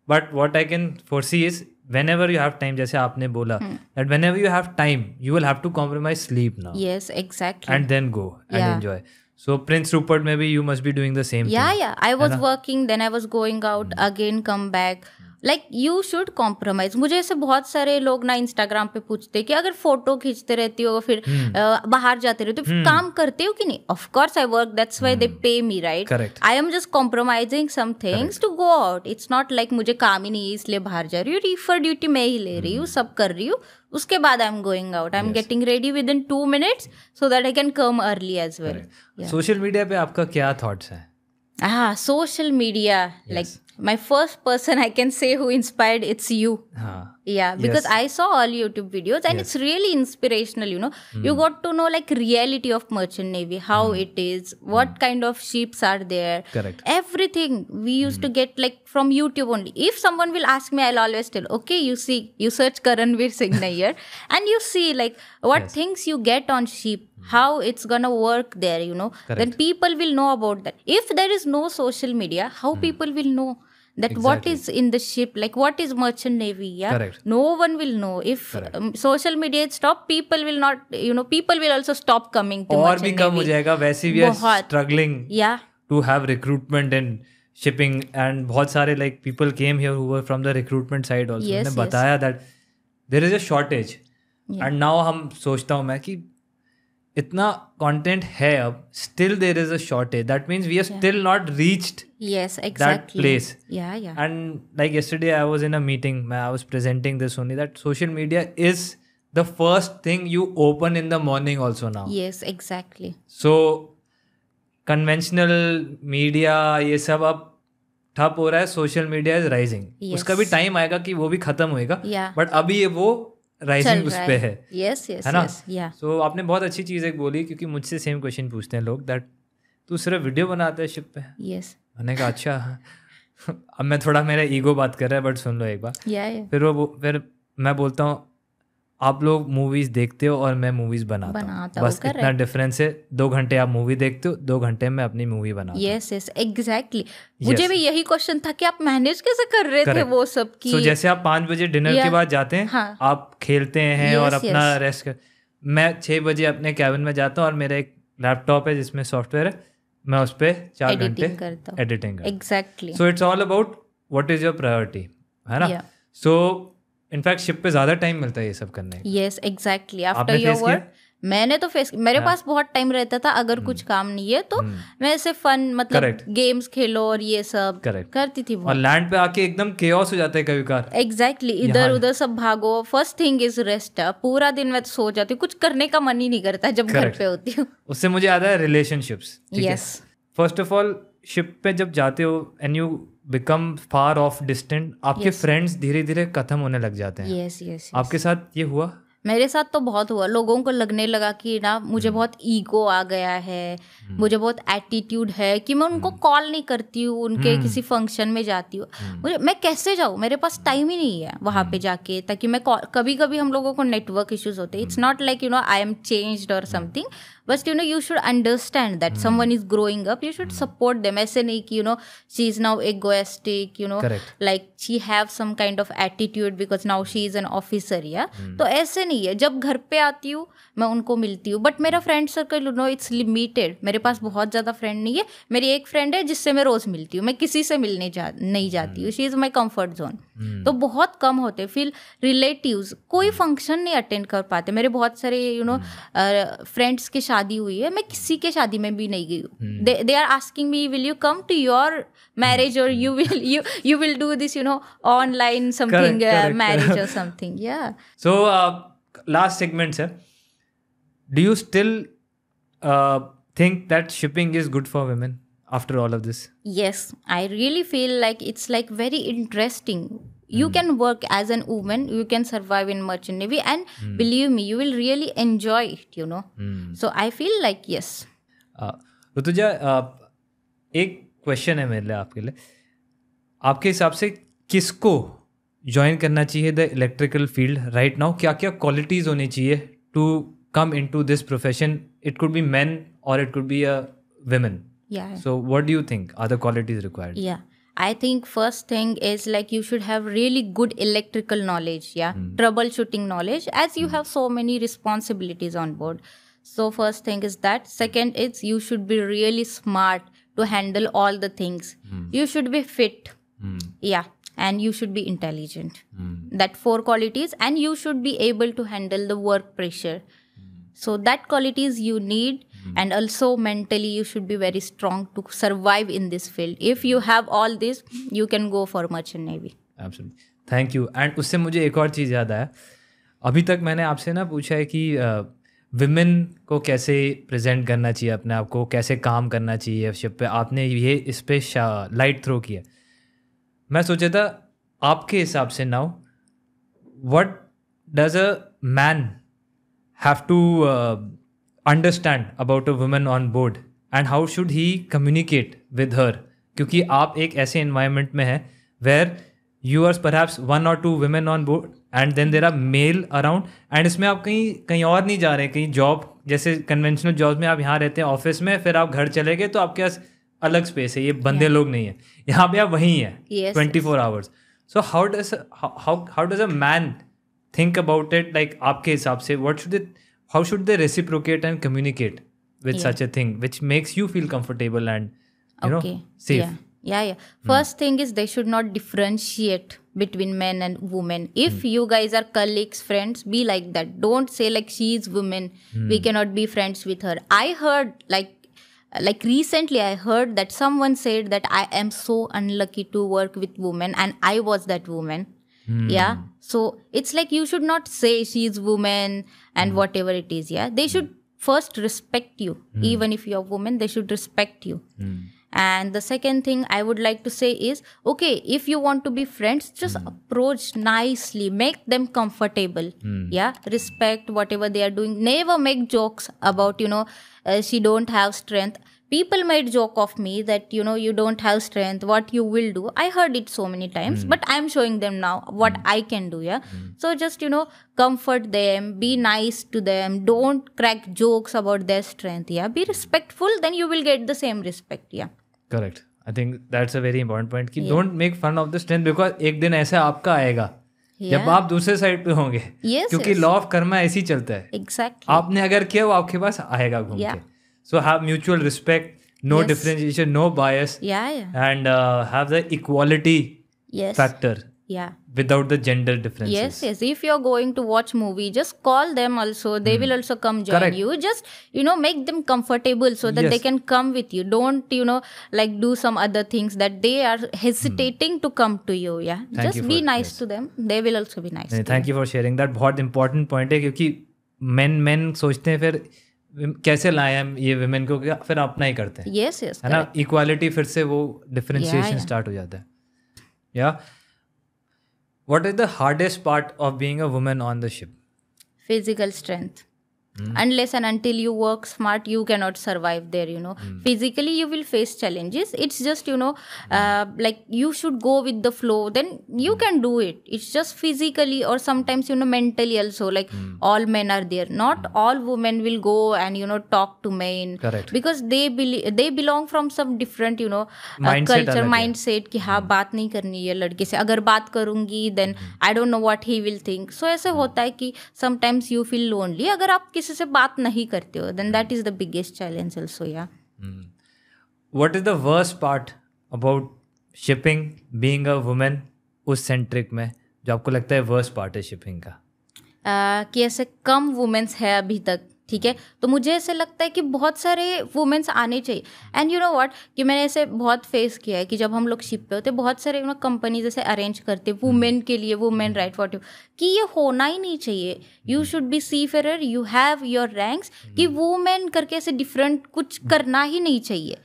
But what I can foresee is whenever you have time, जैसे आपने बोला, that whenever you have time, you will have to compromise sleep now. Yes, exactly. And then go and enjoy. So Prince Rupert, maybe you must be doing the same thing. I was working, then I was going out, again come back. Like you should compromise. मुझे ऐसे बहुत सारे लोग ना Instagram पे पूछते कि अगर फोटो खींचते रहती हो फिर बाहर जाते रहते हो फिर काम करते हो कि नहीं. Of course I work, that's why they pay me, right. I am just compromising some things to go out. It's not like मुझे काम ही नहीं है इसलिए बाहर जा रही हूँ. रीफर ड्यूटी मैं ही ले रही हूँ, सब कर रही हूँ. उसके बाद I am going out. I am getting ready with in 2 minutes so that I can come early as well. Social media पे आपका क्या थॉट्स है? Social media, like my first person I can say who inspired, it's you. Yeah, because I saw all YouTube videos and it's really inspirational, you know. You got to know like reality of Merchant Navy, how it is, what kind of ships are there. Correct. Everything we used to get like from YouTube only. If someone will ask me, I'll always tell, okay, you see, you search Karanveer Singh Nayyar and you see like what things you get on ship, how it's gonna work there, you know. Then people will know about that. If there is no social media, how people will know that what is in the ship, like what is Merchant Navy? Yeah, correct. No one will know. If social media stop, people will not, you know, people will also stop coming to और Merchant भी कम Navy. हो जाएगा. वैसे भी struggling to have recruitment and shipping and बहुत सारे like people came here who were from the recruitment side also. उन्होंने बताया that there is a shortage and now हम सोचता हूँ मैं कि इतना कंटेंट है अब, still there is a shortage. That means we are still not reached that place. And like yesterday I was in a meeting, I was presenting this only, that social media is the first thing you open in the morning also now. Yes, exactly. So conventional media ये सब अब ठप हो रहा है. Social media is rising. उसका भी time आएगा कि वो भी खत्म होएगा, बट अभी वो राइजिंग उस पे है. है ना. सो आपने बहुत अच्छी चीज़ एक बोली, क्योंकि मुझसे सेम क्वेश्चन पूछते हैं लोग, दैट तू सिर्फ वीडियो बनाता है शिप पे. मैंने कहा अच्छा. अब मैं थोड़ा, मेरा ईगो बात कर रहा है, बट सुन लो एक बार. फिर मैं बोलता हूँ आप लोग मूवीज देखते हो और मैं मूवीज बनाता हूँ, बस इतना डिफरेंस है. 2 घंटे आप मूवी देखते हो, 2 घंटे में अपनी मूवी बनाता हूँ. Yes exactly. मुझे भी यही क्वेश्चन था कि आप मैनेज कैसे कर रहे थे वो सब की. So, जैसे आप 5 बजे डिनर के बाद जाते हैं, आप खेलते हैं और अपना रेस्ट कर. मैं 6 बजे अपने कैबिन में जाता हूँ और मेरा एक लैपटॉप है जिसमें सॉफ्टवेयर है, मैं उस पर 4 घंटे editing. Exactly. So it's all about what is your priority, है ना. सो इनफैक्ट शिप पे ज्यादा टाइम मिलता है ये सब करने. Yes exactly. After your work मैंने तो मेरे पास बहुत टाइम रहता था. अगर कुछ काम नहीं है तो मैं ऐसे फन, मतलब गेम्स खेलो और ये सब करती थी. और लैंड पे आके एकदम केओस हो जाता है कभी कभार. एग्जैक्टली. इधर उधर सब भागो. First thing is rest. पूरा दिन मैं सो जाती हूँ, कुछ करने का मन ही नहीं करता जब घर पे होती हूँ. उससे मुझे याद है relationships. Yes. First of all ship पे जब जाते हो and you become far of distant, आपके फ्रेंड्स धीरे धीरे खत्म होने लग जाते हैं. यस. आपके साथ ये हुआ? मेरे साथ तो बहुत हुआ. लोगों को लगने लगा कि ना मुझे बहुत ईगो आ गया है, मुझे बहुत एटीट्यूड है कि मैं उनको कॉल नहीं करती हूँ, उनके किसी फंक्शन में जाती हूँ. मैं कैसे जाऊँ, मेरे पास टाइम ही नहीं है वहाँ पे जाके. ताकि मैं कभी कभी हम लोगों को नेटवर्क इश्यूज होते हैं. It's not like you know I am changed और something, but you know you should understand that someone is growing up, you should support them. ऐसे नहीं कि you know she is now egoistic, you know, like she have some kind of attitude because now she is an officer. तो ऐसे नहीं है. जब घर पे आती हूँ मैं उनको मिलती हूँ, बट मेरा friend circle you know it's limited. मेरे पास बहुत ज़्यादा फ्रेंड नहीं है. मेरी एक फ्रेंड है जिससे मैं रोज़ मिलती हूँ. मैं किसी से मिलने नहीं जाती हूँ. She is my comfort zone. तो बहुत कम होते. फिर रिलेटिव्स कोई फंक्शन नहीं अटेंड कर पाते. मेरे बहुत सारे यू नो फ्रेंड्स की शादी हुई है, मैं किसी के शादी में भी नहीं गई हूँ. They are asking me will you come to your marriage और you will do this, you know, online something, correct. Marriage or something. So last segment sir, do you still think that shipping is good for women after all of this? Yes, I really feel like it's like very interesting. You can work as an woman, you can survive in Merchant Navy, and believe me, you will really enjoy it, you know. So I feel like yes. Rutuja, एक question है मेरे लिए, आपके लिए. आपके हिसाब से किसको ज्वाइन करना चाहिए the electrical field right now? क्या क्या क्वालिटीज़ होनी चाहिए to come into this profession? It could be men और it could be a woman. So what do you think are the qualities required? I think first thing is like you should have really good electrical knowledge. Troubleshooting knowledge, as you have so many responsibilities on board. So first thing is that. Second is you should be really smart to handle all the things. You should be fit. and you should be intelligent. That 4 qualities, and you should be able to handle the work pressure. So that qualities you need, and also mentally you should be very strong to survive in this field. If you have all this, you can go for merchant navy. Absolutely. Thank you. And उससे मुझे एक और चीज़ याद आया. अभी तक मैंने आपसे ना पूछा है कि विमेन को कैसे प्रेजेंट करना चाहिए अपने आप को, कैसे काम करना चाहिए शिप पे. आपने ये इस पे लाइट थ्रो किया. मैं सोचा था आपके हिसाब से now what does a man have to understand about a woman on board and how should he communicate with her, क्योंकि आप एक ऐसे environment में हैं where you are perhaps 1 or 2 women on board and then there are male around, and इसमें आप कहीं और नहीं जा रहे, कहीं जॉब जैसे कन्वेंशनल जॉब में आप यहाँ रहते हैं ऑफिस में, फिर आप घर चले गए तो आपके पास अलग स्पेस है, ये बंदे लोग नहीं है, यहाँ पे आप वहीं हैं 24 hours. So how does a man think about it, like आपके हिसाब से how should they reciprocate and communicate with such a thing which makes you feel comfortable and you know safe? Yeah. First thing is they should not differentiate between men and women. If you guys are colleagues, friends, be like that. Don't say like she is woman, we cannot be friends with her. I heard like recently I heard that someone said that I am so unlucky to work with women, and I was that woman. Yeah, so it's like you should not say she's woman and whatever it is. Yeah, they should first respect you. Even if you're a woman, they should respect you. And the second thing I would like to say is, okay, if you want to be friends, just approach nicely, make them comfortable. Yeah, respect whatever they are doing. Never make jokes about, she don't have strength. People made joke of me that, you don't have strength, what you will do. I heard it so many times, but I'm showing them now what I can do, yeah. So just, comfort them, be nice to them, don't crack jokes about their strength, yeah. Be respectful, then you will get the same respect, yeah. Correct. I think that's a very important point कि don't make fun of the strength, because एक दिन ऐसा आपका आएगा जब आप दूसरे side पे होंगे, क्योंकि लॉ ऑफ कर्मा ऐसे ही चलता है. Exactly. आपने अगर किया वो आपके पास आएगा घूम के. So have mutual respect, no differentiation, no bias, and have the equality factor. Yeah. Without the gender differences. Yes. If you're going to watch movie, just call them also. They will also come join you. Just, make them comfortable so that they can come with you. Don't, like do some other things that they are hesitating to come to you. Yeah. Just be nice to them. They will also be nice to you. Thank you for sharing that. बहुत important point है, क्योंकि men सोचते हैं फिर कैसे लाए हम ये women को, फिर अपना ही करते हैं. Yes. है ना, equality फिर से वो differentiation start हो जाता है. Yeah. What is the hardest part of being a woman on the ship? Physical strength. Unless and until you work smart, you cannot survive there, Physically, you will face challenges. It's just, like you should go with the flow. Then you can do it. It's just physically or sometimes, mentally also. Like all men are there. Not all women will go and, talk to men. Correct. Because they belong from some different, culture, mindset. कि हाँ बात नहीं करनी है लड़के से. अगर बात करूँगी, then I don't know what he will think. So ऐसे होता है कि sometimes you feel lonely. अगर आप से बात नहीं करते हो, then that is the biggest challenge also, yeah. What is the worst part about shipping, being a woman उस centric में, जो आपको लगता है worst part है shipping का? कि ऐसे कम वुमेन्स है अभी तक, ठीक है, तो मुझे ऐसे लगता है कि बहुत सारे वुमेन्स आने चाहिए. एंड यू नो व्हाट, कि मैंने ऐसे बहुत फेस किया है कि जब हम लोग शिप पे होते बहुत सारे कंपनी जैसे अरेंज करते वुमेन के लिए, वुमेन राइट वॉट, कि ये होना ही नहीं चाहिए. You should be seafarer, you have your ranks, कि वुमेन करके ऐसे डिफरेंट कुछ करना ही नहीं चाहिए.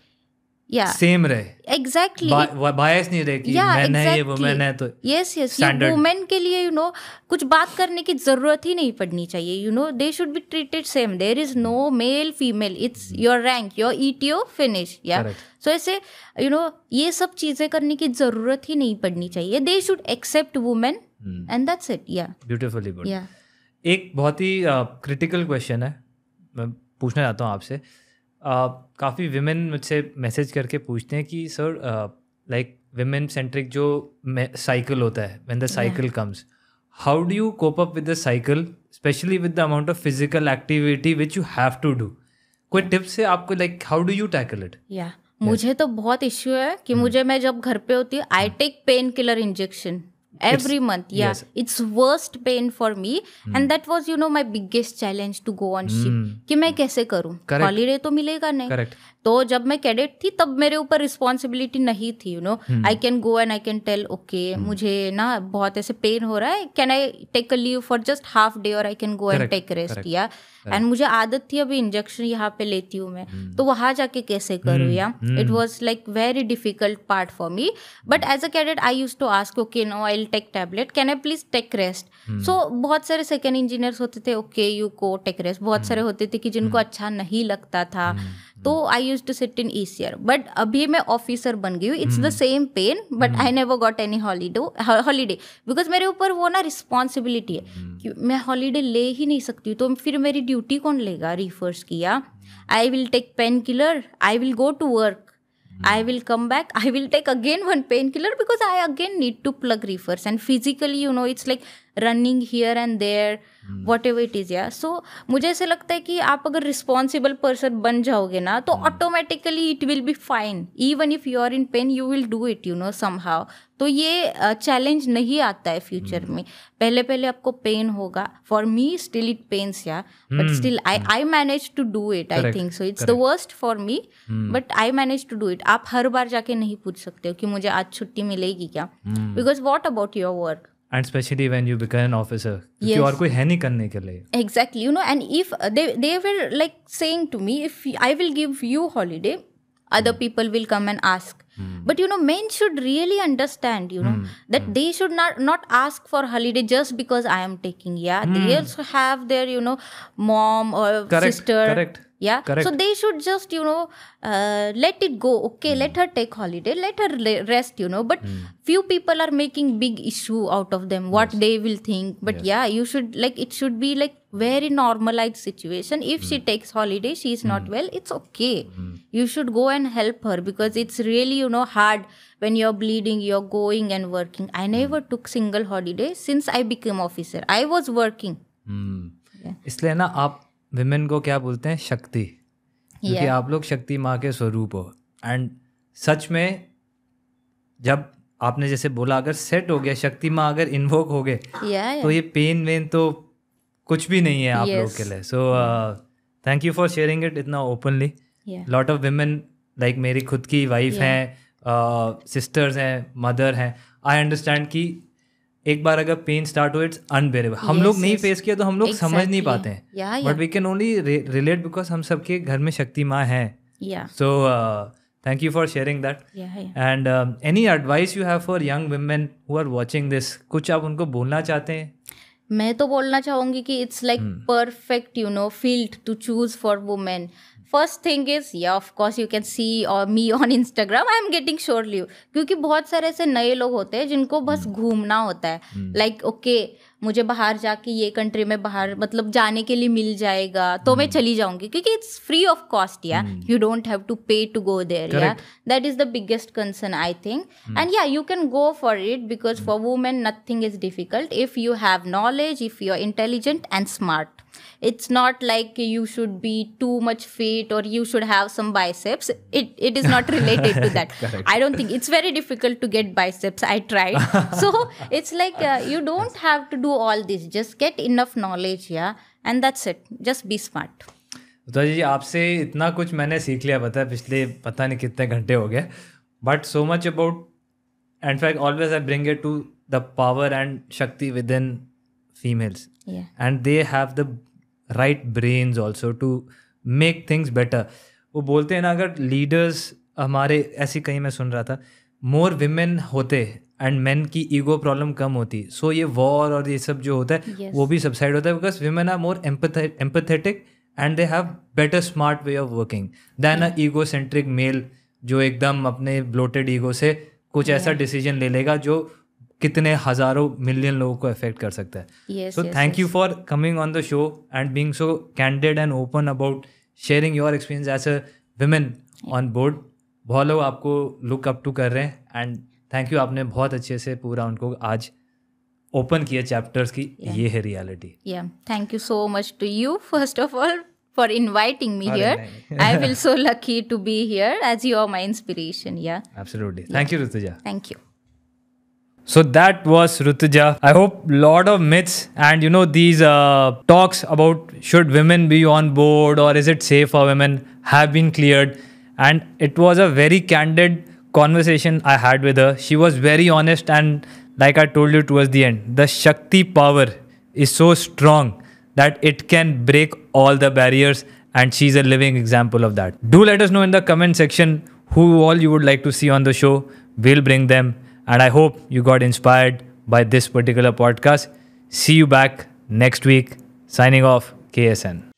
सेम रहे, एग्जैक्टली, बायस नहीं रहे कि मैन है ये वुमेन है तो यस ये वुमेन के लिए कुछ बात करने की जरूरत ही नहीं पड़नी चाहिए. They should be treated same. There is no male female, it's your rank, your ETO finish. Yeah so ऐसे ये सब चीजें करने की जरूरत ही नहीं पड़नी चाहिए. They should accept women and that's it. Yeah beautifully put. एक बहुत ही क्रिटिकल क्वेश्चन है, मैं पूछना चाहता हूँ आपसे. काफ़ी विमेन मुझसे मैसेज करके पूछते हैं कि सर लाइक विमेन सेंट्रिक जो साइकिल होता है, when the cycle comes, how do you cope up with the cycle, specially with the amount of physical activity which you have to do. कोई tips है आपको, like how do you tackle it? Yeah मुझे तो बहुत issue है कि मुझे, मैं जब घर पे होती हूँ, I take pain killer injection every month. Yeah, yes. it's worst pain for me, and that was my biggest challenge to go on ship. कि मैं कैसे करूँ, हॉलीडे तो मिलेगा नहीं. Correct. तो जब मैं कैडेट थी तब मेरे ऊपर रिस्पॉन्सिबिलिटी नहीं थी. I can go and I can tell okay मुझे ना बहुत ऐसे पेन हो रहा है, can I take a leave for just half day और I can go and take rest. Yeah and मुझे आदत थी, अभी इंजेक्शन यहाँ पे लेती हूँ मैं, तो वहाँ जाके कैसे करूँ. Yeah it was like very difficult part for me. But as a cadet I use to ask okay no I will take tablet, can I please take rest. So बहुत सारे सेकेंड इंजीनियर्स होते थे, okay you go take rest. बहुत सारे होते थे कि जिनको अच्छा नहीं लगता था, तो I use to sit in ECR. But अभी मैं ऑफिसर बन गई हूँ. It's the same pain but I never got any holiday because मेरे ऊपर वो ना रिस्पॉन्सिबिलिटी है कि मैं हॉलीडे ले ही नहीं सकती. तो फिर मेरी ड्यूटी कौन लेगा रिफर्स किया. I will take pain killer, I will go to work, I will come back, I will take again one painkiller because I again need to plug reefers. And physically, it's like running here and there, whatever it is. Yeah. So, मुझे ऐसे लगता है कि आप अगर responsible person बन जाओगे ना, तो automatically it will be fine. Even if you are in pain, you will do it, somehow. तो ये challenge नहीं आता है future में. पहले आपको pain होगा. For me, still it pains, yeah. But still, I managed to do it. Correct. I think so. It's the worst for me, but I managed to do it. आप हर बार जाके नहीं पूछ सकते हो कि मुझे आज छुट्टी मिलेगी क्या. Because what about your work? And especially when you become an officer, क्योंकि और कोई है नहीं करने के लिए. Exactly, and if they were like saying to me, if I will give you holiday, other people will come and ask. But men should really understand, that they should not ask for holiday just because I am taking. Yeah, they also have their, mom or sister. Correct. Yeah, correct. So they should just let it go. Okay, let her take holiday, let her rest. But few people are making big issue out of them, what they will think. But yeah, you should it should be like very normalized situation. If she takes holiday, she is not well, it's okay. You should go and help her because it's really hard when you're bleeding, you're going and working. I never took single holiday since I became officer. I was working. इसलिए ना आप women को क्या बोलते हैं, शक्ति, क्योंकि आप लोग शक्ति माँ के स्वरूप हो. एंड सच में जब आपने जैसे बोला, अगर सेट हो गया, शक्ति माँ अगर इन्वोक हो गए, तो ये पेन वेन तो कुछ भी नहीं है आप लोग के लिए. So thank you for sharing it इतना openly. Lot of women like मेरी खुद की वाइफ हैं, सिस्टर्स हैं, मदर हैं. आई अंडरस्टैंड कि एक बार अगर पेन स्टार्ट हो, इट्स अनबेरेबल. हम लोग नहीं फेस किया तो हम लोग समझ नहीं पाते हैं, but we can only relate because हम सबके घर में शक्ति माँ हैं. So thank you for sharing that. And any advice you have for young women who are watching this, कुछ आप उनको बोलना चाहते हैं? मैं तो बोलना चाहूँगी कि it's like perfect field to choose for women. First thing is, yeah, of course you can see me on Instagram. I am getting surely, क्योंकि बहुत सारे ऐसे नए लोग होते हैं जिनको बस घूमना होता है. Like okay, मुझे बाहर जाके ये कंट्री में बाहर मतलब जाने के लिए मिल जाएगा तो मैं चली जाऊंगी, क्योंकि it's free of cost. Yeah you don't have to pay to go there. Yeah that is the biggest concern I think. And yeah you can go for it because for women nothing is difficult if you have knowledge, if you are intelligent and smart. It's not like you should be too much fit or you should have some biceps. It is not related to that. I don't think it's very difficult to get biceps. I tried. So it's like you don't have to do all this. Just get enough knowledge, yeah, and that's it. Just be smart. तो जी आपसे इतना कुछ मैंने सीख लिया, पता है पिछले पता नहीं कितने घंटे हो गए, but so much about, in fact always I bring it to the power and shakti within females. Yeah. And they have the right brains also to make things better. वो बोलते हैं ना, अगर लीडर्स हमारे ऐसी कहीं मैं सुन रहा था, मोर विमेन होते एंड मेन की ईगो प्रॉब्लम कम होती, सो ये वॉर और ये सब जो होता है वो भी सबसाइड होता है, because women are more empathetic and they have better smart way of working than a ego centric male जो एकदम अपने ब्लोटेड ईगो से कुछ ऐसा डिसीजन ले लेगा जो कितने हजारों मिलियन लोगों को अफेक्ट कर सकता है. So thank you for coming on the show and being so candid and open about sharing your experience as a women on board. बहुत लोग आपको लुक अप टू कर रहे हैं एंड थैंक यू, आपने बहुत अच्छे से पूरा उनको आज ओपन किया चैप्टर्स की. ये है reality. Thank you so much to you first of all for inviting me here. I feel so lucky to be here as you are my inspiration. Yeah. Absolutely. Thank you, Rutuja. Thank you. So that was Rutuja. I hope lot of myths and these talks about should women be on board or is it safe for women have been cleared, and it was a very candid conversation I had with her. She was very honest, and like I told you towards the end, the Shakti power is so strong that it can break all the barriers, and she's a living example of that. Do let us know in the comment section who all you would like to see on the show. We'll bring them. And I hope you got inspired by this particular podcast. See you back next week. Signing off, KSN.